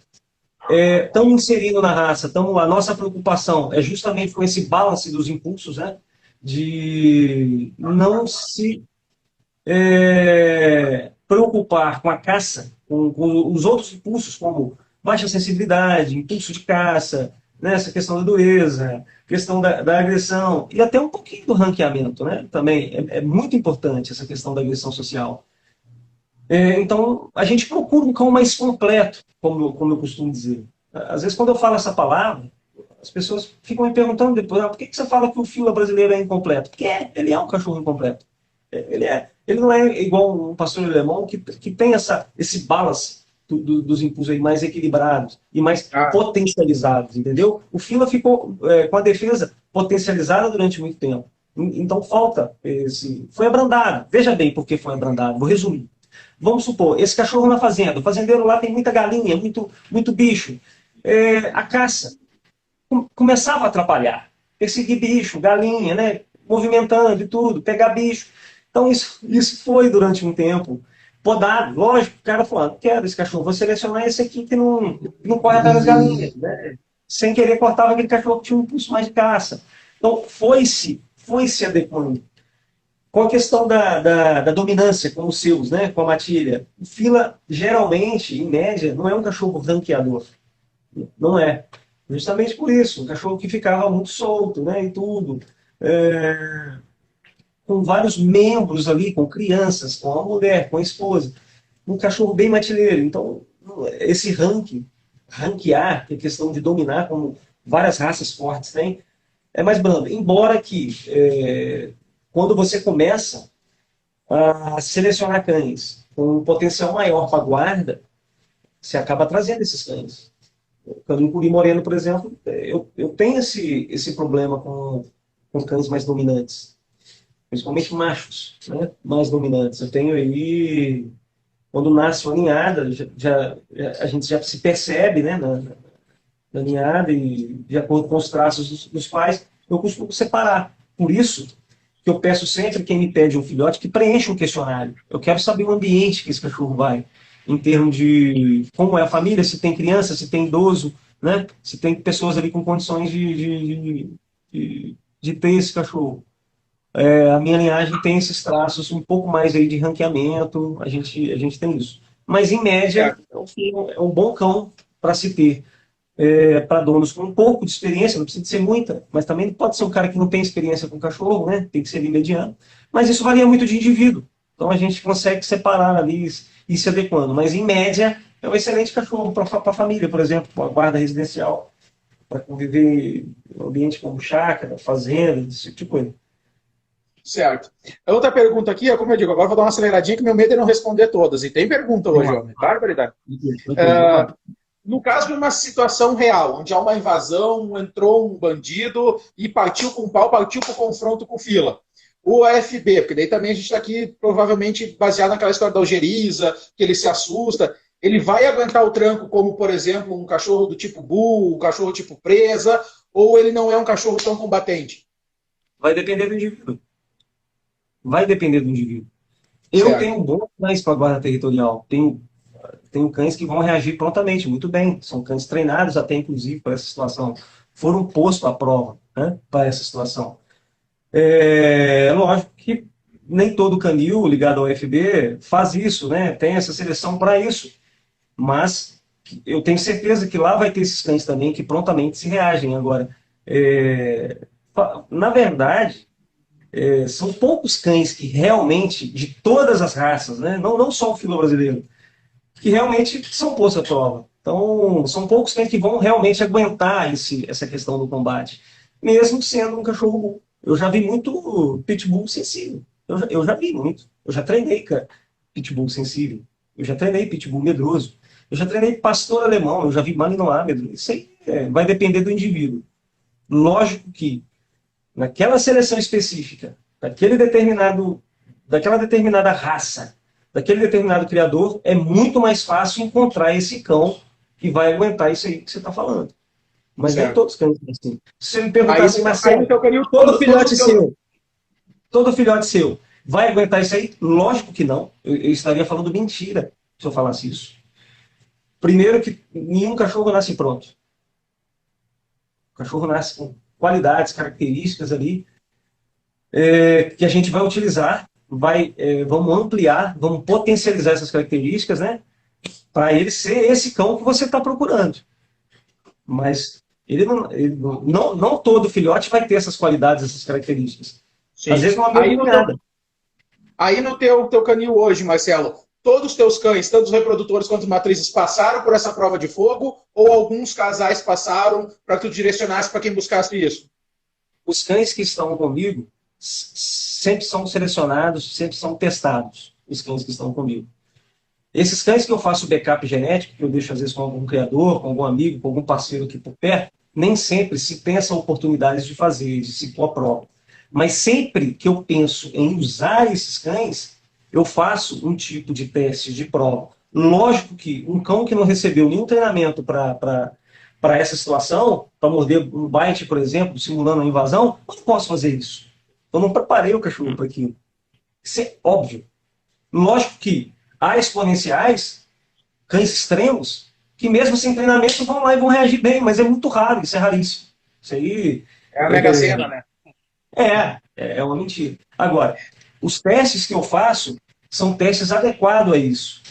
Estamos inserindo na raça, a nossa preocupação é justamente com esse balance dos impulsos, né? De não se preocupar com a caça, com os outros impulsos, como baixa sensibilidade, impulso de caça, né, essa questão da dureza, questão da agressão, e até um pouquinho do ranqueamento, né? Também é muito importante essa questão da agressão social. Então, a gente procura um cão mais completo, como eu costumo dizer. Às vezes, quando eu falo essa palavra, as pessoas ficam me perguntando depois, por que você fala que o fila brasileiro é incompleto? Porque ele é um cachorro incompleto. Ele não é igual um pastor alemão que tem esse balance dos impulsos aí mais equilibrados e mais potencializados, entendeu? O fila ficou com a defesa potencializada durante muito tempo. Então, falta foi abrandado. Veja bem por que foi abrandado. Vou resumir. Vamos supor, esse cachorro na fazenda, o fazendeiro lá tem muita galinha, muito bicho. A caça começava a atrapalhar. Perseguir bicho, galinha, né? Movimentando e tudo, pegar bicho. Então isso foi durante um tempo podado. Lógico, o cara falou, não quero esse cachorro, vou selecionar esse aqui que não corre atrás das galinhas. Né? Sem querer cortava aquele cachorro que tinha um impulso mais de caça. Então foi-se adequando. Com a questão da dominância com os seus, né, com a matilha, o fila, geralmente, em média, não é um cachorro ranqueador. Não é. Justamente por isso, um cachorro que ficava muito solto, né, e tudo. Com vários membros ali, com crianças, com a mulher, com a esposa. Um cachorro bem matilheiro. Então, esse ranquear, que é questão de dominar, como várias raças fortes têm, é mais brando. Embora que quando você começa a selecionar cães com um potencial maior para a guarda, você acaba trazendo esses cães. O Canil Puri Moreno, por exemplo, eu tenho esse problema com cães mais dominantes, principalmente machos, né, mais dominantes. Eu tenho aí, quando nasce uma ninhada, a gente já se percebe, né, na ninhada, e de acordo com os traços dos pais, eu costumo separar. Por isso que eu peço sempre, quem me pede um filhote, que preencha um questionário. Eu quero saber o ambiente que esse cachorro vai, em termos de como é a família, se tem criança, se tem idoso, né? Se tem pessoas ali com condições de ter esse cachorro. A minha linhagem tem esses traços um pouco mais aí de ranqueamento, a gente tem isso. Mas, em média, é um bom cão para se ter. Para donos com um pouco de experiência, não precisa de ser muita, mas também pode ser um cara que não tem experiência com cachorro, né? Tem que ser ali mediano. Mas isso varia muito de indivíduo. Então a gente consegue separar ali e se adequando. Mas, em média, é um excelente cachorro para a família, por exemplo, para a guarda residencial, para conviver em um ambiente como chácara, fazenda, esse tipo de coisa. Certo. A outra pergunta aqui, é como eu digo, agora vou dar uma aceleradinha que meu medo é não responder todas. E tem pergunta hoje, homem. Barbaridade. No caso de uma situação real, onde há uma invasão, entrou um bandido e partiu com o pau, partiu para o confronto com fila. O AFB, porque daí também a gente está aqui provavelmente baseado naquela história da algeriza, que ele se assusta. Ele vai aguentar o tranco como, por exemplo, um cachorro do tipo bull, um cachorro tipo presa, ou ele não é um cachorro tão combatente? Vai depender do indivíduo. Vai depender do indivíduo. Eu Certo. tenho bons cães para a guarda territorial. Tenho cães que vão reagir prontamente, muito bem. São cães treinados até, inclusive, para essa situação. Foram postos à prova, né, para essa situação. Lógico que nem todo canil ligado ao FB faz isso, né? Tem essa seleção para isso. Mas eu tenho certeza que lá vai ter esses cães também que prontamente se reagem. Agora, na verdade, são poucos cães que realmente, de todas as raças, né? Não só o filo brasileiro, que realmente são postos à prova. Então, são poucos cães que vão realmente aguentar essa questão do combate, mesmo sendo um cachorro bull. Eu já vi muito pitbull sensível. Eu já vi muito. Eu já treinei, cara, pitbull sensível. Eu já treinei pitbull medroso. Eu já treinei pastor alemão. Eu já vi malinois medroso. Isso aí vai depender do indivíduo. Lógico que naquela seleção específica, daquela determinada raça, daquele determinado criador, é muito mais fácil encontrar esse cão que vai aguentar isso aí que você está falando. Mas nem Certo. todos cães são assim. Se você me perguntar Aí, assim, Marcelo, então, Canil, todo filhote seu vai aguentar isso aí? Lógico que não. Eu estaria falando mentira se eu falasse isso. Primeiro que nenhum cachorro nasce pronto. O cachorro nasce com qualidades, características ali, que a gente vai utilizar, vamos ampliar, vamos potencializar essas características, né? Para ele ser esse cão que você está procurando. Mas não todo filhote vai ter essas qualidades, essas características. sim. Às vezes não há Aí mesmo nada. Aí no teu canil hoje, Marcelo, todos os teus cães, tanto os reprodutores quanto os matrizes, passaram por essa prova de fogo ou alguns casais passaram para que tu direcionasse para quem buscasse isso? Os cães que estão comigo sempre são selecionados, sempre são testados, os cães que estão comigo. Esses cães que eu faço backup genético, que eu deixo às vezes com algum criador, com algum amigo, com algum parceiro aqui por perto, nem sempre se tem essa oportunidade de fazer, de se pôr à prova. Mas sempre que eu penso em usar esses cães, eu faço um tipo de teste de prova. Lógico que um cão que não recebeu nenhum treinamento para essa situação, para morder um bite, por exemplo, simulando uma invasão, eu não posso fazer isso. Eu não preparei o cachorro para aquilo. Isso é óbvio. Lógico que há exponenciais, cães extremos, que mesmo sem treinamento vão lá e vão reagir bem, mas é muito raro, isso é raríssimo. Isso aí É a Mega Sena, né? é uma mentira. Agora, os testes que eu faço são testes adequados a isso.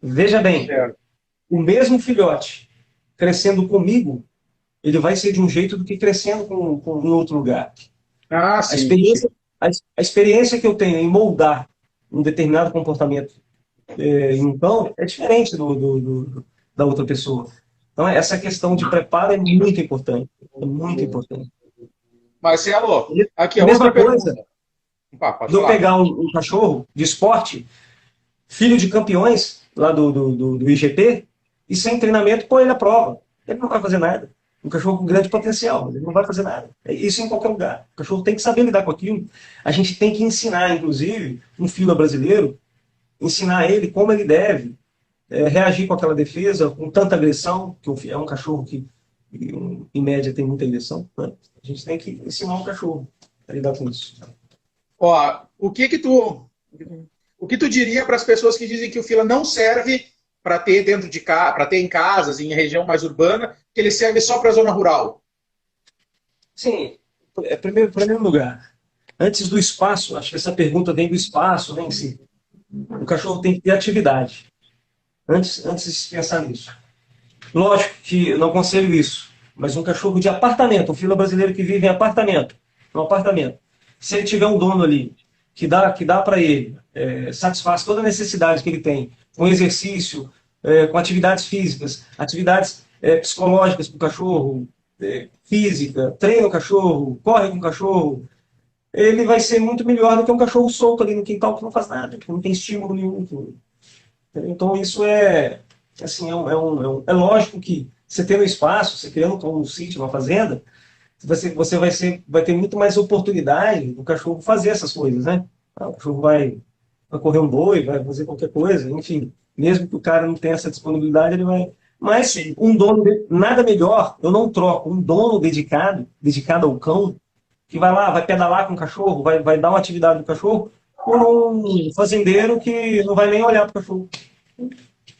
Veja bem, Certo. o mesmo filhote crescendo comigo, ele vai ser de um jeito do que crescendo em outro lugar. Ah, A sim. experiência, a experiência que eu tenho em moldar um determinado comportamento em um cão é diferente da outra pessoa. Então, essa questão de preparo é muito importante. É muito importante. Marcelo, aqui A a outra mesma coisa pergunta. Pode de eu falar. pegar um cachorro de esporte, filho de campeões lá do IGP, e sem treinamento pôr ele à prova. Ele não vai fazer nada. Um cachorro com grande potencial, mas ele não vai fazer nada. Isso em qualquer lugar. O cachorro tem que saber lidar com aquilo. A gente tem que ensinar, inclusive, um fila brasileiro, ensinar ele como ele deve reagir com aquela defesa, com tanta agressão, que é um cachorro que, em média, tem muita agressão. Né? A gente tem que ensinar um cachorro. para lidar com isso. Ó, o que tu diria para as pessoas que dizem que o fila não serve para ter dentro de casa, para ter em casas, em região mais urbana, que ele serve só para a zona rural? Sim, primeiro lugar, antes do espaço, acho que essa pergunta vem do espaço, né, em si. O cachorro tem que ter atividade, antes de se pensar nisso. Lógico que eu não aconselho isso, mas um cachorro de apartamento, um fila brasileiro que vive em apartamento, um apartamento, se ele tiver um dono ali que dá para ele, satisfaz toda a necessidade que ele tem, com exercício, com atividades físicas, atividades psicológicas para o cachorro, física, treina o cachorro, corre com o cachorro, ele vai ser muito melhor do que um cachorro solto ali no quintal que não faz nada, que não tem estímulo nenhum. Então isso assim, é lógico que você tendo espaço, você criando um sítio, uma fazenda, você vai ter muito mais oportunidade do cachorro fazer essas coisas, né? O cachorro vai correr um boi, vai fazer qualquer coisa, enfim. Mesmo que o cara não tenha essa disponibilidade, ele vai... Mas um dono, nada melhor, eu não troco um dono dedicado ao cão, que vai lá, vai pedalar com o cachorro, vai dar uma atividade do cachorro, por um fazendeiro que não vai nem olhar para o cachorro.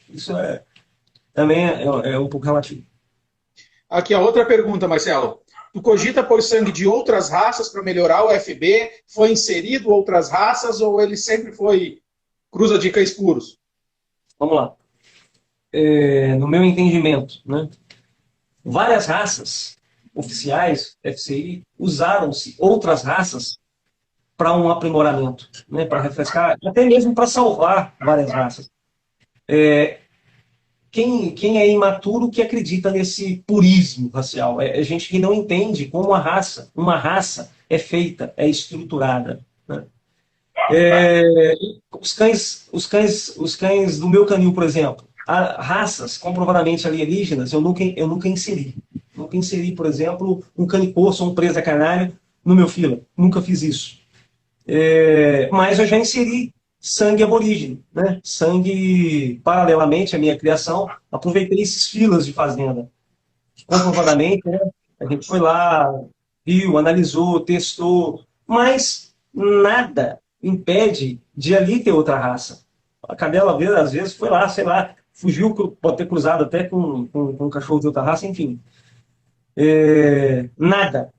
Isso também é um pouco relativo. Aqui a outra pergunta, Marcelo. Tu cogita pôr sangue de outras raças para melhorar o FB? Foi inserido outras raças ou ele sempre foi cruza de cães puros? Vamos lá. No meu entendimento, né, várias raças oficiais, FCI, usaram-se outras raças para um aprimoramento, né, para refrescar, até mesmo para salvar várias raças. Quem é imaturo que acredita nesse purismo racial? É gente que não entende como uma raça é feita, é estruturada. Né? Os cães do meu canil, por exemplo, raças comprovadamente alienígenas, eu nunca inseri. Nunca inseri, por exemplo, um canicorso ou um presa canário no meu fila. Nunca fiz isso. Mas eu já inseri sangue aborígene, né? Sangue, paralelamente à minha criação, aproveitei esses filas de fazenda. Comprovadamente, né? A gente foi lá, viu, analisou, testou, mas nada impede de ali ter outra raça. A cadela, às vezes, foi lá, sei lá, fugiu, pode ter cruzado até com um cachorro de outra raça, enfim. Nada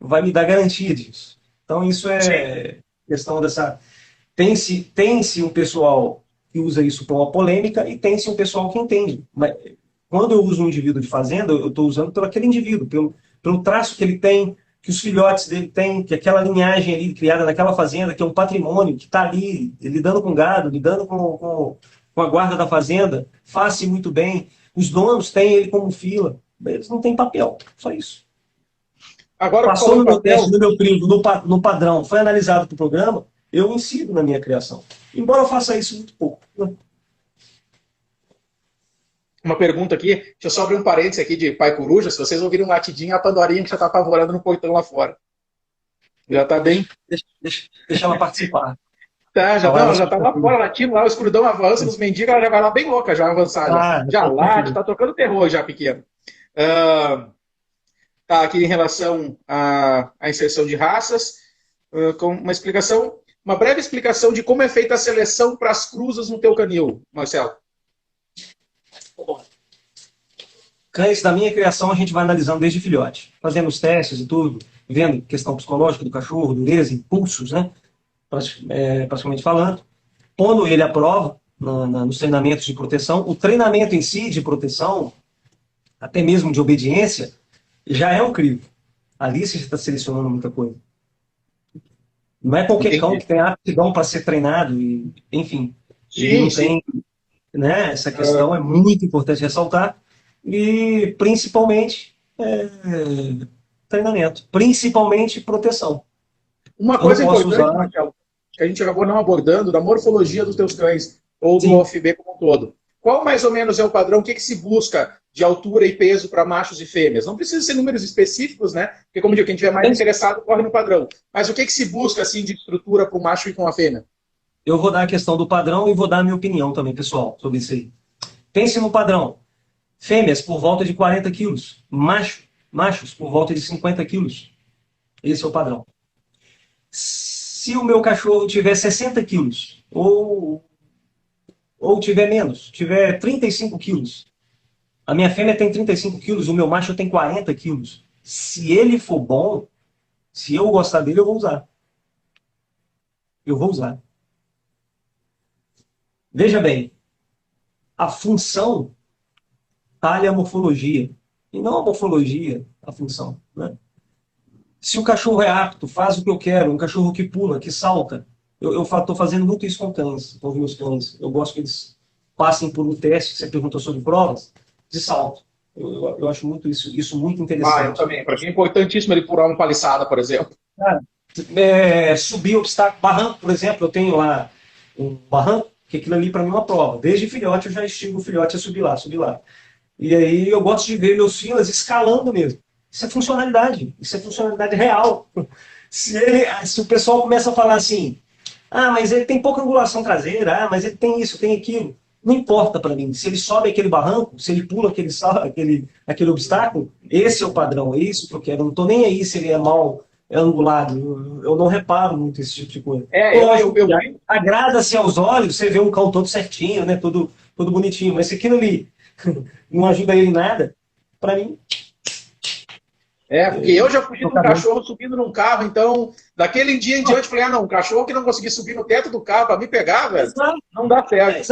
vai me dar garantia disso. Então, isso é questão dessa... Tem-se um pessoal que usa isso para uma polêmica e tem-se um pessoal que entende. Mas, quando eu uso um indivíduo de fazenda, eu estou usando pelo aquele indivíduo, pelo traço que ele tem, que os filhotes dele têm, que aquela linhagem ali criada naquela fazenda, que é um patrimônio, que está ali, lidando com gado, lidando com a guarda da fazenda, faz-se muito bem. Os donos têm ele como fila. Eles não têm papel, só isso. Agora, passou no meu teste, no meu crivo, no padrão, foi analisado para o programa, eu insiro na minha criação. Embora eu faça isso muito pouco. Né? Uma pergunta aqui, deixa eu só abrir um parênteses aqui de pai coruja, se vocês ouvirem um latidinho, a Pandorinha que já está apavorando no portão lá fora. Já está bem... Deixa ela participar. Tá, já tá lá fora latindo, lá o escurudão avança nos mendigos, ela já vai lá bem louca, já avançada. Já late, tá tocando terror já, pequeno. Tá, aqui em relação à inserção de raças, com uma breve explicação de como é feita a seleção para as cruzas no teu canil, Marcelo. Cães da minha criação a gente vai analisando desde filhote, fazendo os testes e tudo, vendo questão psicológica do cachorro, dureza, impulsos, né? Praticamente falando, pondo ele à prova nos treinamentos de proteção. O treinamento em si de proteção, até mesmo de obediência, já é um crivo. Ali você está selecionando muita coisa. Não é qualquer cão que tem aptidão para ser treinado, enfim. Ele não tem, né? Essa questão é muito importante ressaltar. E principalmente treinamento, principalmente proteção. Uma coisa importante, Marcelo, que a gente acabou não abordando, da morfologia dos teus cães, ou do OFB como um todo. Qual mais ou menos é o padrão? O que se busca de altura e peso para machos e fêmeas? Não precisa ser números específicos, né? Porque, como eu digo, quem tiver mais interessado corre no padrão. Mas o que se busca assim, de estrutura para o macho e com a fêmea? Eu vou dar a questão do padrão e vou dar a minha opinião também, pessoal, sobre isso aí. Pense no padrão. Fêmeas por volta de 40 quilos. Machos por volta de 50 quilos. Esse é o padrão. Se o meu cachorro tiver 60 quilos, ou tiver menos, tiver 35 quilos, a minha fêmea tem 35 quilos, o meu macho tem 40 quilos. Se ele for bom, se eu gostar dele, eu vou usar. Eu vou usar. Veja bem, a função talha a morfologia. E não a morfologia, a função. Né? Se o cachorro é apto, faz o que eu quero, um cachorro que pula, que salta. Eu estou fazendo muito isso com cães, com os meus cães. Eu gosto que eles passem por um teste, você perguntou sobre provas, de salto. Eu acho muito isso muito interessante. Eu também. Para mim é importantíssimo ele pular uma paliçada, por exemplo. Cara, subir obstáculo, barranco, por exemplo, eu tenho lá um barranco, que aquilo ali para mim é uma prova. Desde filhote eu já instigo o filhote a subir lá, subir lá. E aí eu gosto de ver meus filhos escalando mesmo. Isso é funcionalidade real. Se o pessoal começa a falar assim, mas ele tem pouca angulação traseira, mas ele tem isso, tem aquilo. Não importa para mim. Se ele sobe aquele barranco, se ele pula aquele obstáculo, esse é o padrão, é isso que eu quero. Eu não estou nem aí se ele é mal angulado. Eu não reparo muito esse tipo de coisa. Agrada-se aos olhos, você vê um cão todo certinho, né? Todo bonitinho. Mas se aquilo ali não ajuda ele em nada, para mim... Porque eu já fugi de um cachorro subindo num carro, então, daquele dia em diante, falei, não, um cachorro que não conseguir subir no teto do carro para me pegar, velho, não dá certo.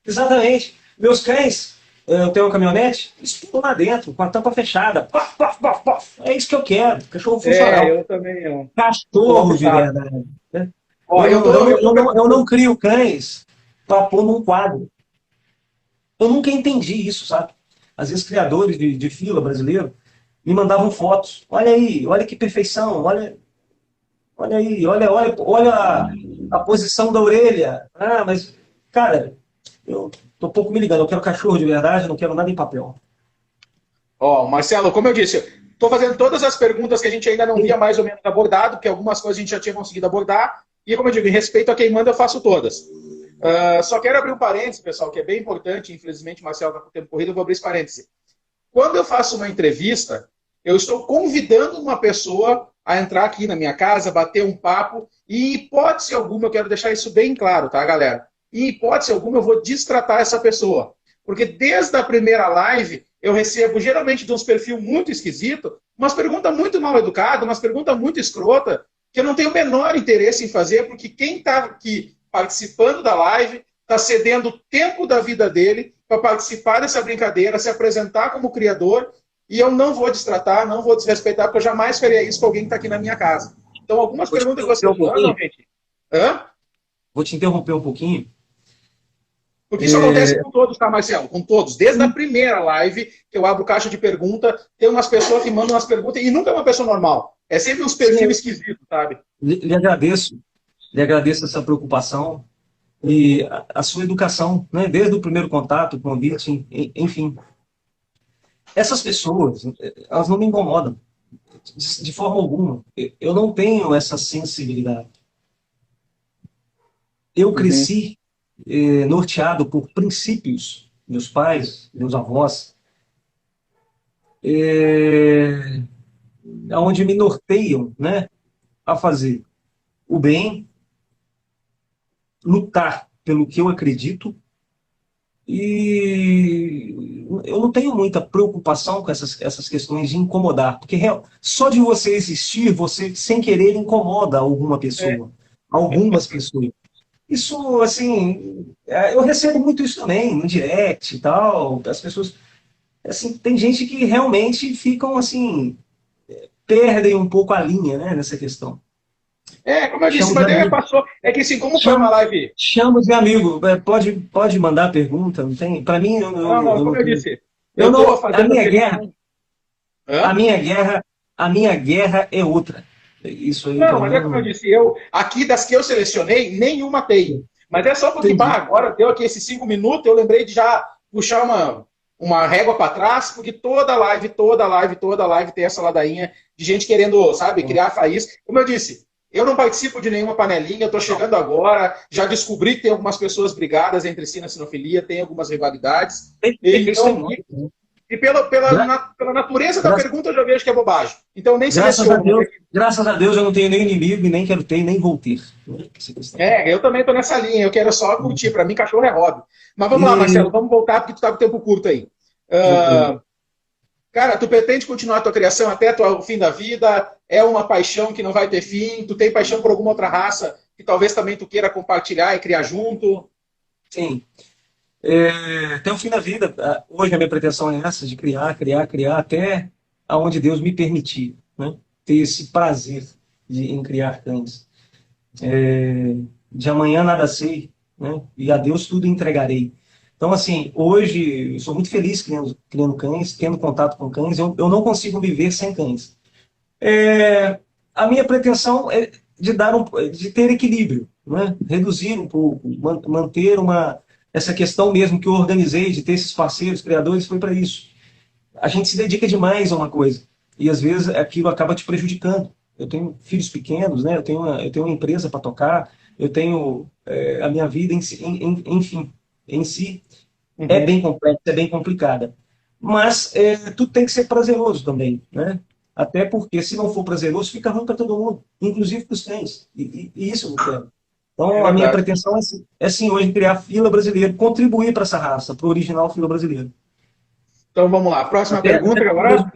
Exatamente. Meus cães, eu tenho uma caminhonete, eles pulam lá dentro, com a tampa fechada. Pof, pof, pof, pof. É isso que eu quero, cachorro funcional. Eu também. Cachorro de verdade. Né? Eu não crio cães para pôr num quadro. Eu nunca entendi isso, sabe? Às vezes, criadores de fila brasileiro me mandavam fotos. Olha aí, olha que perfeição, olha aí, olha a posição da orelha. Mas, cara, eu tô pouco me ligando. Eu quero cachorro de verdade, eu não quero nada em papel. Marcelo, como eu disse, estou fazendo todas as perguntas que a gente ainda não via mais ou menos abordado, porque algumas coisas a gente já tinha conseguido abordar, e como eu digo, em respeito a quem manda, eu faço todas. Só quero abrir um parênteses, pessoal, que é bem importante, infelizmente o Marcelo está com o tempo corrido, eu vou abrir esse parêntese. Quando eu faço uma entrevista, eu estou convidando uma pessoa a entrar aqui na minha casa, bater um papo, e em hipótese alguma, eu quero deixar isso bem claro, tá, galera? Em hipótese alguma, eu vou destratar essa pessoa. Porque desde a primeira live, eu recebo, geralmente, de uns perfis muito esquisitos, umas perguntas muito mal educadas, umas perguntas muito escrotas, que eu não tenho o menor interesse em fazer, porque quem está aqui participando da live está cedendo o tempo da vida dele para participar dessa brincadeira, se apresentar como criador, e eu não vou destratar, não vou desrespeitar, porque eu jamais faria isso com alguém que está aqui na minha casa. Então, algumas perguntas que vocês mandam, gente... Vou te interromper um pouquinho. Porque isso acontece com todos, tá, Marcelo? Com todos. Desde a primeira live, que eu abro caixa de pergunta, tem umas pessoas que mandam umas perguntas, e nunca é uma pessoa normal. É sempre uns perfis esquisitos, sabe? Lhe agradeço essa preocupação e a sua educação, né? Desde o primeiro contato, o convite, enfim. Essas pessoas, elas não me incomodam, de forma alguma. Eu não tenho essa sensibilidade. Eu cresci norteado por princípios, meus pais, meus avós, onde me norteiam, né, a fazer o bem, lutar pelo que eu acredito, e eu não tenho muita preocupação com essas questões de incomodar, porque só de você existir, você, sem querer, incomoda alguma pessoa, algumas pessoas. Isso, assim, eu recebo muito isso também, no direct e tal, as pessoas, assim, tem gente que realmente ficam, assim, perdem um pouco a linha, né, nessa questão. Como eu disse, mas passou, é que assim, como foi uma live... Chamo de amigo, pode mandar pergunta, não tem, para mim... como eu disse, a minha guerra é outra. Isso aí, não, mas como eu disse, aqui das que eu selecionei, nenhuma tem. Mas é só porque, agora deu aqui esses 5 minutos, eu lembrei de já puxar uma régua para trás, porque toda live tem essa ladainha de gente querendo, sabe, criar faísca. Como eu disse, eu não participo de nenhuma panelinha, eu estou chegando agora, já descobri que tem algumas pessoas brigadas entre si na sinofilia, tem algumas rivalidades. E pela natureza da pergunta eu já vejo que é bobagem. Então eu nem seleciono. Graças a Deus eu não tenho nem inimigo e nem quero ter, nem vou ter. Eu também tô nessa linha, eu quero só curtir. Para mim, cachorro é hobby. Mas vamos lá, Marcelo, vamos voltar porque tu tá com tempo curto aí. Cara, tu pretende continuar a tua criação até o fim da vida? É uma paixão que não vai ter fim? Tu tem paixão por alguma outra raça que talvez também tu queira compartilhar e criar junto? Sim. Até o fim da vida. Hoje a minha pretensão é essa, de criar até aonde Deus me permitir, né? Ter esse prazer em criar cães. De amanhã nada sei, né? E a Deus tudo entregarei. Então, assim, hoje eu sou muito feliz criando cães, tendo contato com cães. Eu não consigo viver sem cães. A minha pretensão é de ter equilíbrio, né? Reduzir um pouco, manter essa questão mesmo que eu organizei de ter esses parceiros, criadores, foi para isso. A gente se dedica demais a uma coisa e às vezes aquilo acaba te prejudicando. Eu tenho filhos pequenos, né? Eu tenho uma empresa para tocar, eu tenho a minha vida enfim, em si é bem complexa, é bem complicada. Mas tudo tem que ser prazeroso também, né? Até porque se não for prazeroso, fica ruim para todo mundo, inclusive para os cães. E isso eu não quero. Então, a minha pretensão é sim hoje criar fila brasileira, contribuir para essa raça, para o original fila brasileiro. Então vamos lá, próxima pergunta agora.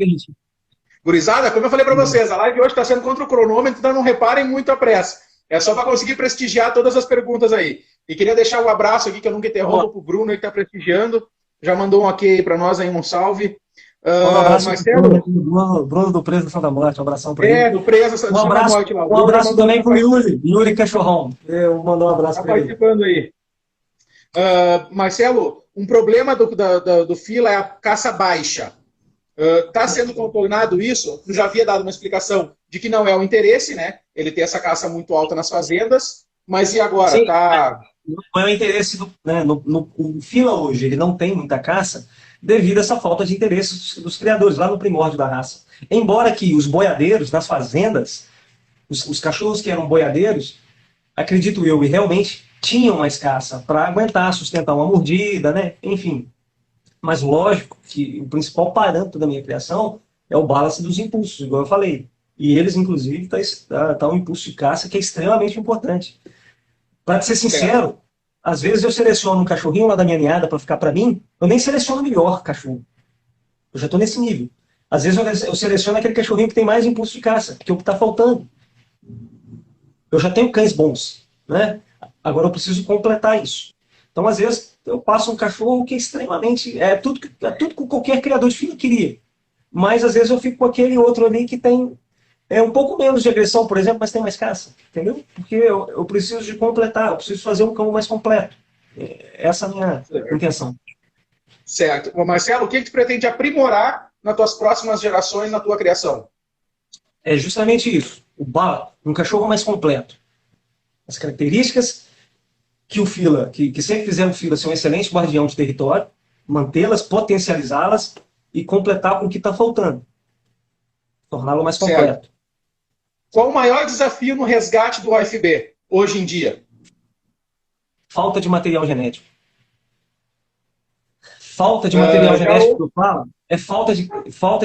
Gurizada, como eu falei para vocês, a live hoje está sendo contra o cronômetro, então não reparem muito a pressa. É só para conseguir prestigiar todas as perguntas aí. E queria deixar um abraço aqui, que eu nunca interrompo, para o Bruno que está prestigiando. Já mandou um aqui para nós aí, um salve. Um abraço Marcelo. Bruno do Preso da Santa Morte, um abração para ele. Do Preso da Santa Morte lá. Um abraço também para o Yuri Cachorrão. Eu mandou um abraço para ele. Participando aí. Marcelo, um problema do fila é a caça baixa. Está sendo contornado isso? Tu já havia dado uma explicação de que não é o interesse, né? Ele tem essa caça muito alta nas fazendas, mas e agora? Sim, não é o interesse o fila hoje, ele não tem muita caça devido a essa falta de interesse dos criadores, lá no primórdio da raça. Embora que os boiadeiros nas fazendas, os cachorros que eram boiadeiros, acredito eu, e realmente tinham mais caça para aguentar, sustentar uma mordida, né? Enfim. Mas lógico que o principal parâmetro da minha criação é o balance dos impulsos, igual eu falei. E eles, inclusive, tá um impulso de caça que é extremamente importante. Para ser sincero, às vezes eu seleciono um cachorrinho lá da minha ninhada para ficar para mim, eu nem seleciono o melhor cachorro. Eu já estou nesse nível. Às vezes eu seleciono aquele cachorrinho que tem mais impulso de caça, que é o que está faltando. Eu já tenho cães bons, né? Agora eu preciso completar isso. Então, às vezes, eu passo um cachorro que é extremamente... É tudo que qualquer criador de filho queria. Mas, às vezes, eu fico com aquele outro ali que tem um pouco menos de agressão, por exemplo, mas tem mais caça. Entendeu? Porque eu preciso de completar, eu preciso fazer um cão mais completo. Essa é a minha intenção. Certo. Bom, Marcelo, o que tu pretende aprimorar nas tuas próximas gerações, na tua criação? É justamente isso. Um cachorro mais completo. As características que o fila, que sempre fizeram o fila ser um excelente guardião de território, mantê-las, potencializá-las e completar com o que está faltando. Torná-lo mais completo. Qual o maior desafio no resgate do OFB, hoje em dia? Falta de material genético. Falta de material genético que eu falo é falta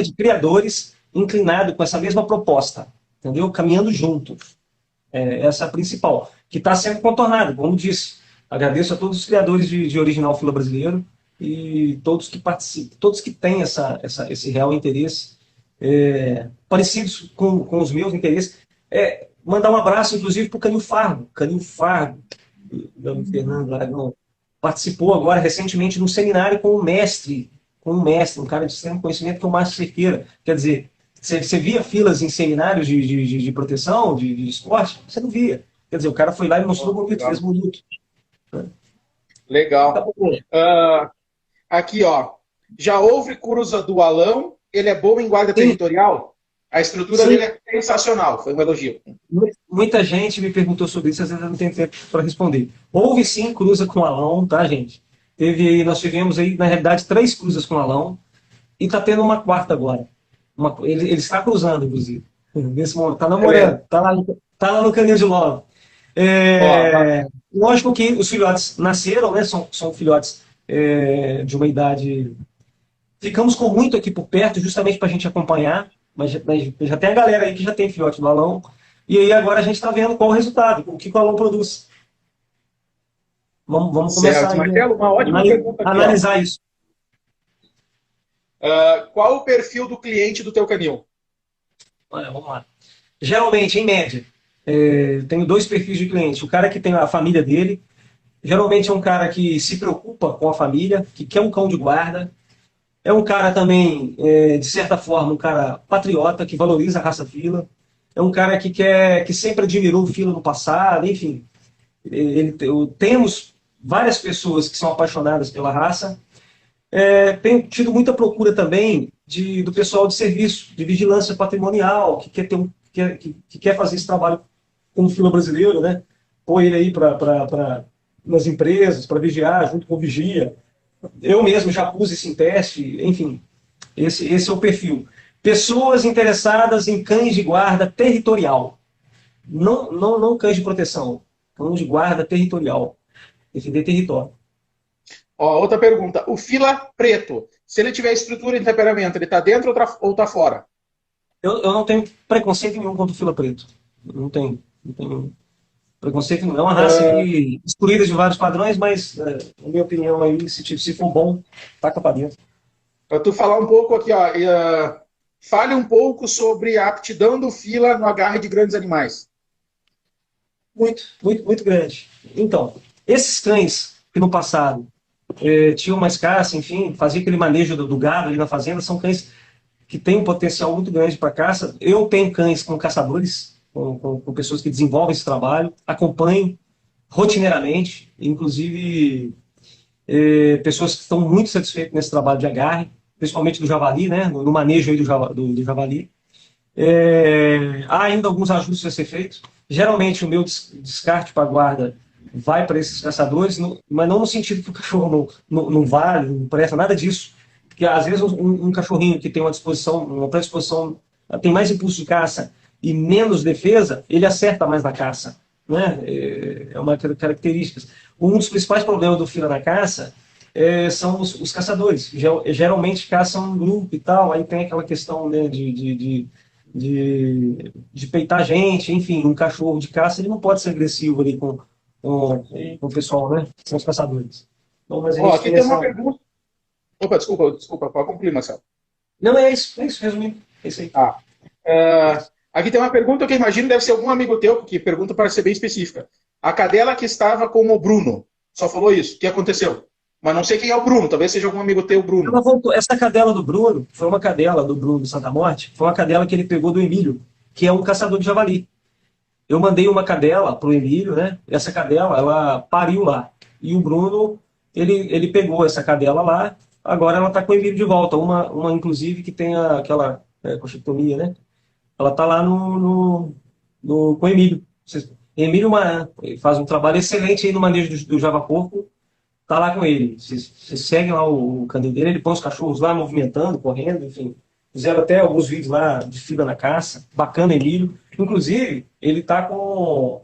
de criadores inclinados com essa mesma proposta, entendeu? Caminhando juntos. Essa é a principal, que está sendo contornada, como disse. Agradeço a todos os criadores de original fila brasileiro e todos que participam, todos que têm esse real interesse, parecidos com os meus interesses. Mandar um abraço, inclusive, para o Canil Fargo. Canil Fargo, Fernando Aragão, participou agora recentemente de um seminário com um mestre, um cara de extremo conhecimento, que é o Márcio Cerqueira. Quer dizer, você via filas em seminários de proteção, de esporte? Você não via. Quer dizer, o cara foi lá e mostrou bonito, fez bonito. Legal. Aqui, ó. Já houve cruza do Alão? Ele é bom em guarda territorial? A estrutura dele é sensacional. Foi um elogio. Muita gente me perguntou sobre isso, às vezes eu não tenho tempo para responder. Houve sim cruza com o Alão, tá, gente? Nós tivemos aí, na realidade, 3 cruzas com o Alão e está tendo uma quarta agora. Ele está cruzando, inclusive. Nesse momento, está namorando. Está lá no Canil de Love. Lógico que os filhotes nasceram, né? São filhotes de uma idade Ficamos com muito aqui por perto, justamente para a gente acompanhar, mas já tem a galera aí que já tem filhote do Alão, e aí agora a gente está vendo qual o resultado, o que o Alão produz. Vamos começar Certo. aí Marcelo, uma ótima pergunta a aqui, ó. analisar isso. Qual o perfil do cliente do teu canil? Olha, vamos lá. Geralmente, em média, tenho dois perfis de cliente. O cara que tem a família dele, geralmente é um cara que se preocupa com a família, que quer um cão de guarda. É um cara também, de certa forma, um cara patriota, que valoriza a raça fila. É um cara que sempre admirou o fila no passado, enfim. Temos várias pessoas que são apaixonadas pela raça. Tenho tido muita procura também do pessoal de serviço, de vigilância patrimonial, que quer, que quer fazer esse trabalho como fila brasileiro, né? Pôr ele aí nas empresas, para vigiar, junto com o vigia. Eu mesmo já pus isso em teste, enfim, esse é o perfil. Pessoas interessadas em cães de guarda territorial. Não cães de proteção, cães de guarda territorial. Defender território. Ó, outra pergunta. O fila preto, se ele tiver estrutura e temperamento, ele está dentro ou tá fora? Eu não tenho preconceito nenhum contra o fila preto. Não tenho preconceito nenhum. É uma raça que excluída de vários padrões, mas, na minha opinião, aí, se for bom, taca pra dentro. Para tu falar um pouco aqui, ó, fale um pouco sobre a aptidão do fila no agarre de grandes animais. Muito grande. Então, esses cães que no passado tinham mais caça, enfim, fazia aquele manejo do gado ali na fazenda, são cães que têm um potencial muito grande para caça. Eu tenho cães com caçadores, com pessoas que desenvolvem esse trabalho, acompanho rotineiramente, inclusive pessoas que estão muito satisfeitas nesse trabalho de agarre, principalmente do javali, né, no manejo aí do javali. Há ainda alguns ajustes a ser feitos. Geralmente o meu descarte para a guarda vai para esses caçadores, mas não no sentido que o cachorro não vale, não presta, nada disso. Porque às vezes um cachorrinho que tem uma predisposição, tem mais impulso de caça e menos defesa, ele acerta mais na caça. Né? É uma característica. Um dos principais problemas do fila na caça são os caçadores. Geralmente caçam em grupo e tal, aí tem aquela questão, né, de peitar gente, enfim, um cachorro de caça ele não pode ser agressivo ali com o pessoal, né? Com os caçadores. Então, mas a gente Aqui tem uma pergunta. Opa, desculpa, pode concluir, Marcelo. Não, é isso, resumindo. É isso aí. Aqui tem uma pergunta que eu imagino deve ser algum amigo teu, porque pergunta para ser bem específica. A cadela que estava com o Bruno, só falou isso. O que aconteceu? Mas não sei quem é o Bruno, talvez seja algum amigo teu, Bruno. Ela voltou. Essa cadela do Bruno foi uma cadela do Bruno do Santa Morte, foi uma cadela que ele pegou do Emílio, que é um caçador de javali. Eu mandei uma cadela pro Emílio, né? Essa cadela, ela pariu lá. E o Bruno, ele pegou essa cadela lá, agora ela tá com o Emílio de volta. Uma inclusive, que tem aquela coxectomia, né? Ela tá lá com o Emílio. Emílio faz um trabalho excelente aí no manejo do Java-Porco, tá lá com ele. Vocês seguem lá o canil dele, ele põe os cachorros lá movimentando, correndo, enfim. Fizeram até alguns vídeos lá de fila na caça. Bacana, Emílio. Inclusive, ele tá com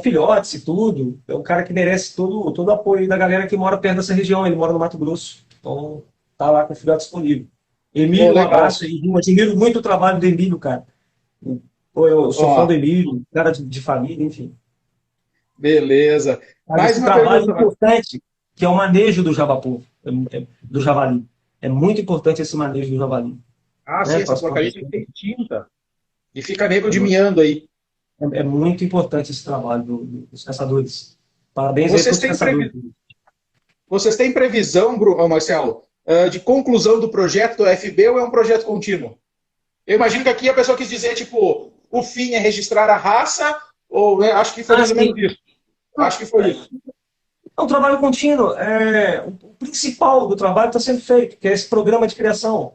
filhotes e tudo. É um cara que merece todo o apoio da galera que mora perto dessa região. Ele mora no Mato Grosso. Então, tá lá com filhote disponível. Emílio, um abraço aí. Eu admiro muito o trabalho do Emílio, cara. Eu sou fã do Emílio, cara de família, enfim. Beleza. Mais um trabalho importante, que é o manejo do do javali. É muito importante esse manejo do javali. Sim, essa porcaria tem tinta. E fica nego de miando aí. É muito importante esse trabalho dos caçadores. Parabéns aí para os caçadores. Vocês têm previsão, Marcelo, de conclusão do projeto do FB ou é um projeto contínuo? Eu imagino que aqui a pessoa quis dizer, tipo, o fim é registrar a raça, ou né, acho que foi mais ou menos isso. Acho que foi isso. É um trabalho contínuo. O principal do trabalho está sendo feito, que é esse programa de criação.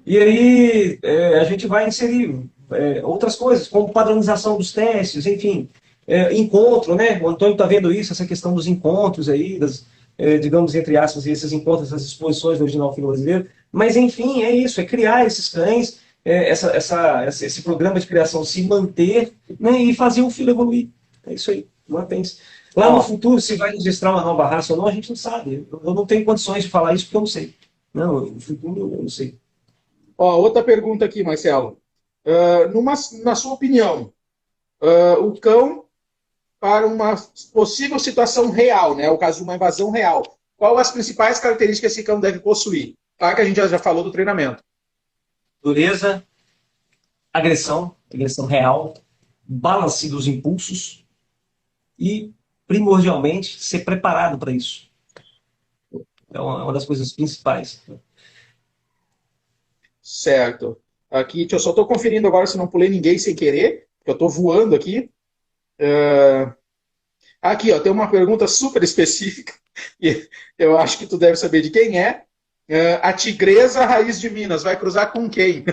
E aí a gente vai inserir outras coisas, como padronização dos testes, enfim, encontro, né? O Antônio está vendo isso, essa questão dos encontros aí, digamos, entre aspas, esses encontros, essas exposições do original filo brasileiro. Mas, enfim, é isso, é criar esses cães, esse programa de criação se manter, né, e fazer o filo evoluir. É isso aí, mantém-se. Lá no futuro, se vai registrar uma nova raça ou não, a gente não sabe. Eu não tenho condições de falar isso porque eu não sei. Não, no futuro eu não sei. Ó, outra pergunta aqui, Marcelo. Na sua opinião, o cão, para uma possível situação real, né, o caso de uma invasão real, qual as principais características que esse cão deve possuir? Claro que a gente já falou do treinamento. Dureza, agressão real, balance dos impulsos e, primordialmente, ser preparado para isso. É uma das coisas principais. Certo. Aqui, eu só estou conferindo agora se não pulei ninguém sem querer, que eu estou voando aqui. Aqui, ó, tem uma pergunta super específica, e eu acho que tu deve saber de quem é. A tigresa raiz de Minas vai cruzar com quem?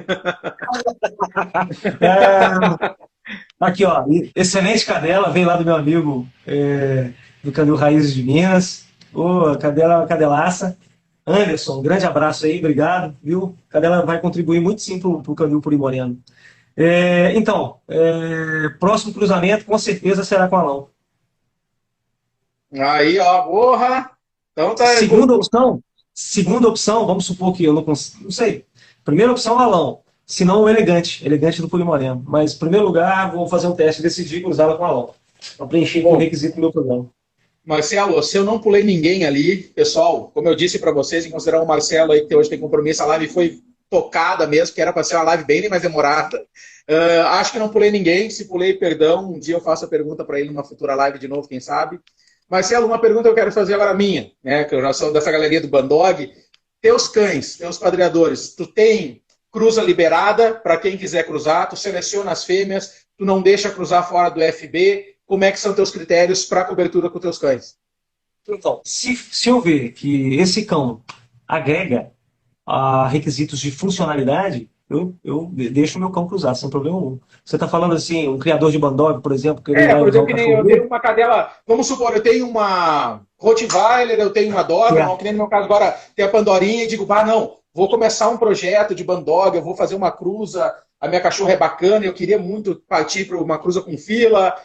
Aqui, ó, excelente cadela, veio lá do meu amigo do Canil Raízes de Minas. Ô, cadelaça. Anderson, um grande abraço aí, obrigado, viu? Cadela vai contribuir muito sim pro Canil Purimoreno. Então, próximo cruzamento com certeza será com o Alão. Aí, ó, porra! Então tá. Segunda opção, vamos supor que eu não consigo, não sei. Primeira opção, Alão. Se não, o elegante do Purimoreno. Mas, em primeiro lugar, vou fazer um teste e decidir cruzá-la com o Alão. Para preencher com o requisito do meu programa. Marcelo, se eu não pulei ninguém ali, pessoal, como eu disse para vocês, em considerar o Marcelo aí, que hoje tem compromisso, a live foi tocada mesmo, que era para ser uma live bem mais demorada. Acho que não pulei ninguém, se pulei, perdão, um dia eu faço a pergunta para ele numa futura live de novo, quem sabe. Marcelo, uma pergunta eu quero fazer agora minha, né, que eu já sou dessa galeria do Bandog. Teus cães, teus padreadores, tu tem cruza liberada para quem quiser cruzar, tu seleciona as fêmeas, tu não deixa cruzar fora do FB. Como é que são teus critérios para cobertura com teus cães? Então, se eu ver que esse cão agrega requisitos de funcionalidade, eu deixo o meu cão cruzar, sem problema nenhum. Você está falando assim, um criador de Bandog, por exemplo, que ele vai Por usar um exemplo, que nem eu cachorro. tenho uma cadela, vamos supor, eu tenho uma Rottweiler, eu tenho uma Doberman, que nem no meu caso agora tem a Pandorinha, e digo, não, vou começar um projeto de Bandog, eu vou fazer uma cruza, a minha cachorra é bacana, eu queria muito partir para uma cruza com fila.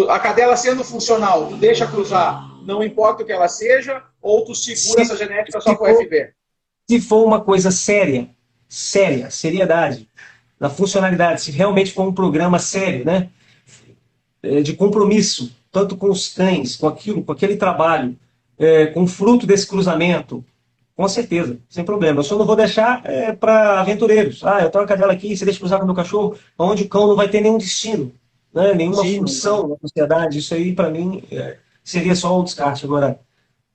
A cadela sendo funcional, tu deixa cruzar, não importa o que ela seja, ou tu segura essa genética só com o FB? Se for uma coisa séria, seriedade, na funcionalidade, se realmente for um programa sério, né, de compromisso, tanto com os cães, com aquele trabalho, com o fruto desse cruzamento, com certeza, sem problema. Eu só não vou deixar para aventureiros. Eu tenho uma cadela aqui, você deixa cruzar com o meu cachorro, onde o cão não vai ter nenhum destino, né, nenhuma função na sociedade. Isso aí, para mim, seria só um descarte. Agora,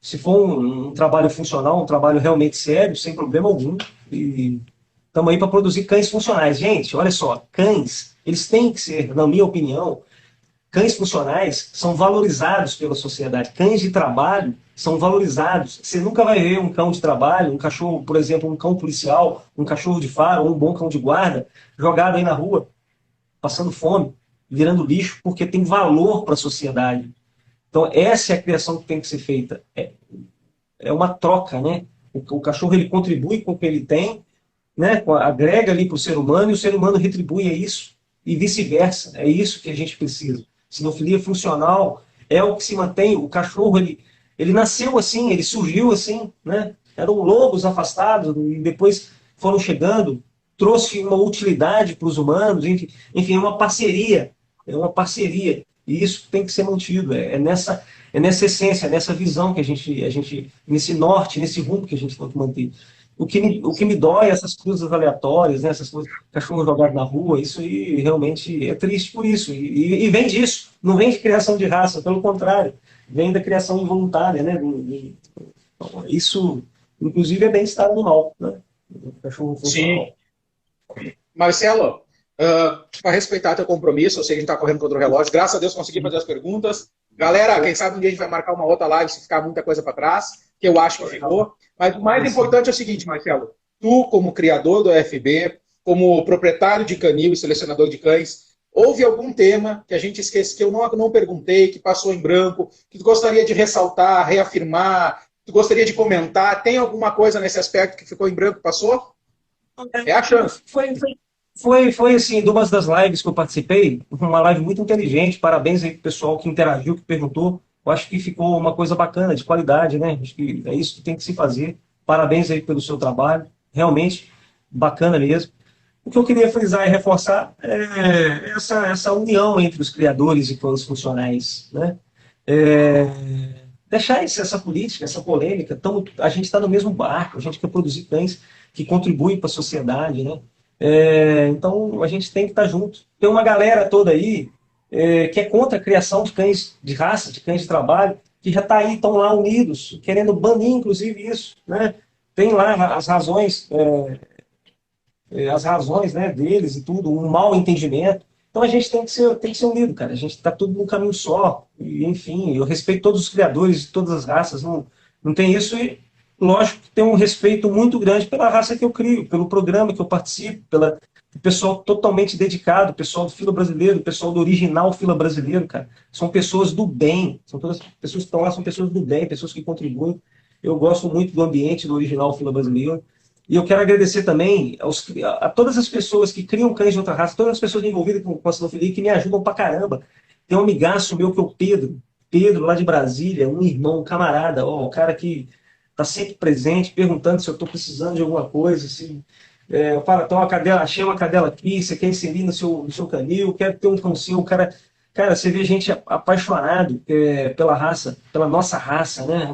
se for um trabalho funcional, um trabalho realmente sério, sem problema algum, e estamos aí para produzir cães funcionais. Gente, olha só, cães, eles têm que ser, na minha opinião, cães funcionais são valorizados pela sociedade. Cães de trabalho são valorizados. Você nunca vai ver um cão de trabalho, um cachorro, por exemplo, um cão policial, um cachorro de faro, ou um bom cão de guarda, jogado aí na rua, passando fome, virando lixo, porque tem valor para a sociedade. Então, essa é a criação que tem que ser feita. É uma troca, né? O cachorro ele contribui com o que ele tem, né? Agrega ali para o ser humano e o ser humano retribui isso. E vice-versa. É isso que a gente precisa. Sinofilia funcional é o que se mantém. O cachorro ele nasceu assim, ele surgiu assim, né? Eram lobos afastados e depois foram chegando, trouxe uma utilidade para os humanos, enfim, é uma parceria. É uma parceria. E isso tem que ser mantido. É nessa essência, nessa visão que a gente, nesse norte, nesse rumo que a gente tem que manter. O que me dói é essas cruzes aleatórias, né, essas coisas, cachorro jogado na rua, isso aí realmente é triste por isso. E vem disso, não vem de criação de raça, pelo contrário, vem da criação involuntária, né? Então, isso, inclusive, é bem-estar animal, né? O cachorro funcional. Sim. Marcelo, para respeitar teu compromisso, eu sei que a gente está correndo contra o relógio, graças a Deus consegui fazer as perguntas. Galera, quem sabe um dia a gente vai marcar uma outra live se ficar muita coisa para trás, que eu acho que ficou. Mas o mais importante é o seguinte, Marcelo, tu como criador do FB, como proprietário de canil e selecionador de cães, houve algum tema que a gente esquece, que eu não perguntei, que passou em branco, que tu gostaria de ressaltar, reafirmar, tu gostaria de comentar? Tem alguma coisa nesse aspecto que ficou em branco, passou? É a chance. Foi assim, de uma das lives que eu participei, uma live muito inteligente, parabéns aí pro pessoal que interagiu, que perguntou. Eu acho que ficou uma coisa bacana, de qualidade, né? Acho que é isso que tem que se fazer. Parabéns aí pelo seu trabalho, realmente bacana mesmo. O que eu queria frisar e reforçar é essa união entre os criadores e os funcionais, né? É, deixar essa política, essa polêmica, a gente está no mesmo barco, a gente quer produzir cães que contribuem para a sociedade, né? Então a gente tem que estar junto. Tem uma galera toda aí que é contra a criação de cães de raça, de cães de trabalho, que já está aí, estão lá unidos, querendo banir inclusive isso, né? Tem lá as razões, né, deles e tudo, um mau entendimento. Então a gente tem que ser unido, cara. A gente está tudo num caminho só. E, enfim, eu respeito todos os criadores de todas as raças. Não tem isso e, lógico, que tem um respeito muito grande pela raça que eu crio, pelo programa que eu participo, pelo pessoal totalmente dedicado, o pessoal do Fila Brasileiro, o pessoal do original Fila Brasileiro, cara. São pessoas do bem. São todas pessoas que estão lá, são pessoas do bem, pessoas que contribuem. Eu gosto muito do ambiente do original Fila Brasileiro. E eu quero agradecer também a todas as pessoas que criam cães de outra raça, todas as pessoas envolvidas com a sinofilia que me ajudam pra caramba. Tem um amigaço meu que é o Pedro, lá de Brasília, um irmão, um camarada, ó, um cara que tá sempre presente, perguntando se eu estou precisando de alguma coisa, assim. Eu falo, então, achei uma cadela aqui, você quer inserir no seu canil, quero ter um cãozinho, cara, você vê gente apaixonado pela raça, pela nossa raça, né?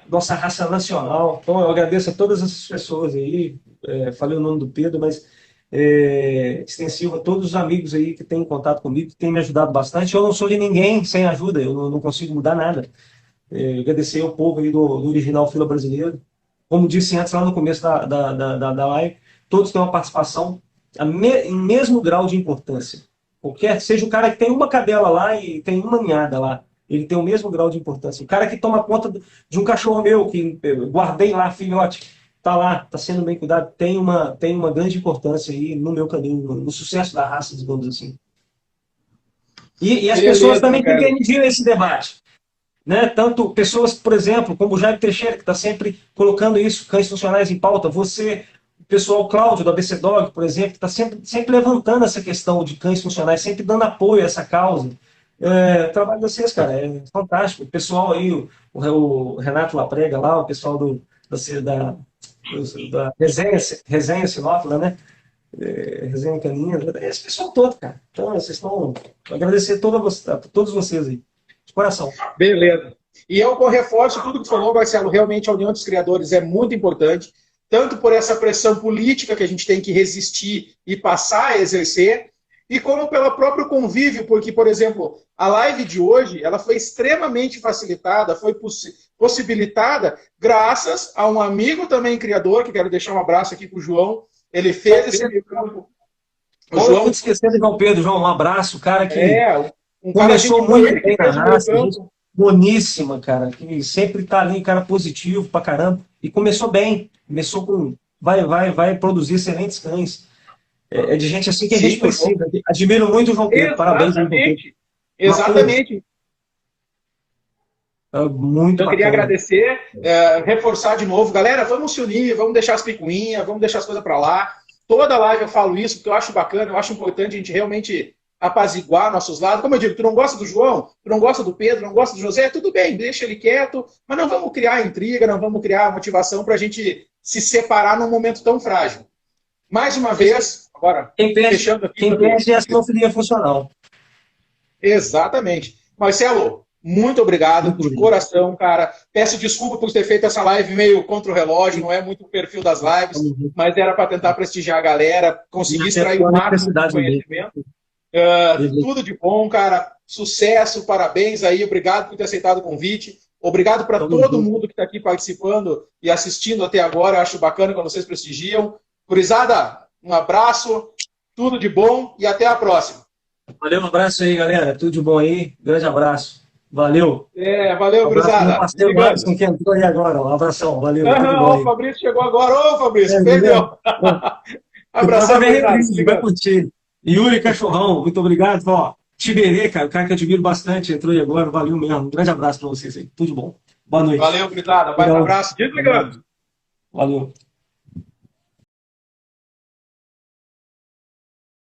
Nossa raça nacional. Então, eu agradeço a todas essas pessoas aí, falei o nome do Pedro, mas extensivo a todos os amigos aí que têm contato comigo, que têm me ajudado bastante. Eu não sou de ninguém sem ajuda, eu não consigo mudar nada. Agradecer ao povo aí do original Fila Brasileiro. Como disse antes lá no começo da live, todos têm uma participação em mesmo grau de importância. Qualquer, seja o cara que tem uma cadela lá e tem uma ninhada lá, ele tem o mesmo grau de importância. O cara que toma conta de um cachorro meu, que eu guardei lá, filhote, tá lá, tá sendo bem cuidado, tem uma grande importância aí no meu caminho, no sucesso da raça, digamos assim. E as pessoas também têm que emitir esse debate. Né? Tanto pessoas, por exemplo, como o Jair Teixeira, que está sempre colocando isso, cães funcionais em pauta, você, o pessoal Cláudio, do ABC Dog, por exemplo, que está sempre levantando essa questão de cães funcionais, sempre dando apoio a essa causa. O trabalho de vocês, cara, é fantástico. O pessoal aí, o Renato Laprega lá, o pessoal da Resenha Sinófila, né? Resenha Canina, esse pessoal todo, cara. Então, vocês estão... Agradecer a todos vocês aí. De coração. Beleza. E eu reforço tudo que falou, Marcelo. Realmente a união dos criadores é muito importante, tanto por essa pressão política que a gente tem que resistir e passar a exercer, e como pelo próprio convívio, porque, por exemplo, a live de hoje ela foi extremamente facilitada, foi possibilitada graças a um amigo também criador, que quero deixar um abraço aqui para o João. Ele fez esse meio campo. O João, não esquecendo de João Pedro, João, um abraço, cara que... Um cara começou muito bem na raça, boníssima, cara, que sempre tá ali, cara positivo pra caramba, e começou bem, começou com, vai produzir excelentes cães, de gente assim que a gente precisa, admiro muito o João Pedro, parabéns ao João Pedro. Exatamente. Muito eu queria agradecer, reforçar de novo, galera, vamos se unir, vamos deixar as picuinhas, vamos deixar as coisas pra lá, toda live eu falo isso, porque eu acho bacana, eu acho importante a gente realmente apaziguar nossos lados. Como eu digo, tu não gosta do João, tu não gosta do Pedro, não gosta do José, tudo bem, deixa ele quieto, mas não vamos criar intriga, não vamos criar motivação para a gente se separar num momento tão frágil. Mais uma vez, agora, fechando aqui... Quem perde é a sinofilia funcional. Exatamente. Marcelo, muito obrigado, de coração, cara. Peço desculpa por ter feito essa live meio contra o relógio, não é muito o perfil das lives, mas era para tentar prestigiar a galera, conseguir extrair o máximo de conhecimento. Tudo de bom, cara. Sucesso, parabéns aí. Obrigado por ter aceitado o convite. Obrigado para todo mundo que está aqui participando e assistindo até agora. Eu acho bacana quando vocês prestigiam. Gurizada, um abraço, tudo de bom e até a próxima. Valeu, um abraço aí, galera. Tudo de bom aí. Grande abraço. Valeu. Valeu, gurizada. Parceiro Alisson, que entrou aí agora. Um abração. Valeu. O Fabrício chegou agora. Ô, Fabrício, perdeu. Abração, vai curtir. Yuri Cachorrão, muito obrigado. Ó, Tiberê, cara, o cara que eu admiro bastante, entrou aí agora, valeu mesmo. Um grande abraço para vocês aí, tudo de bom. Boa noite. Valeu, gurizada. Um abraço. Desligando. Valeu.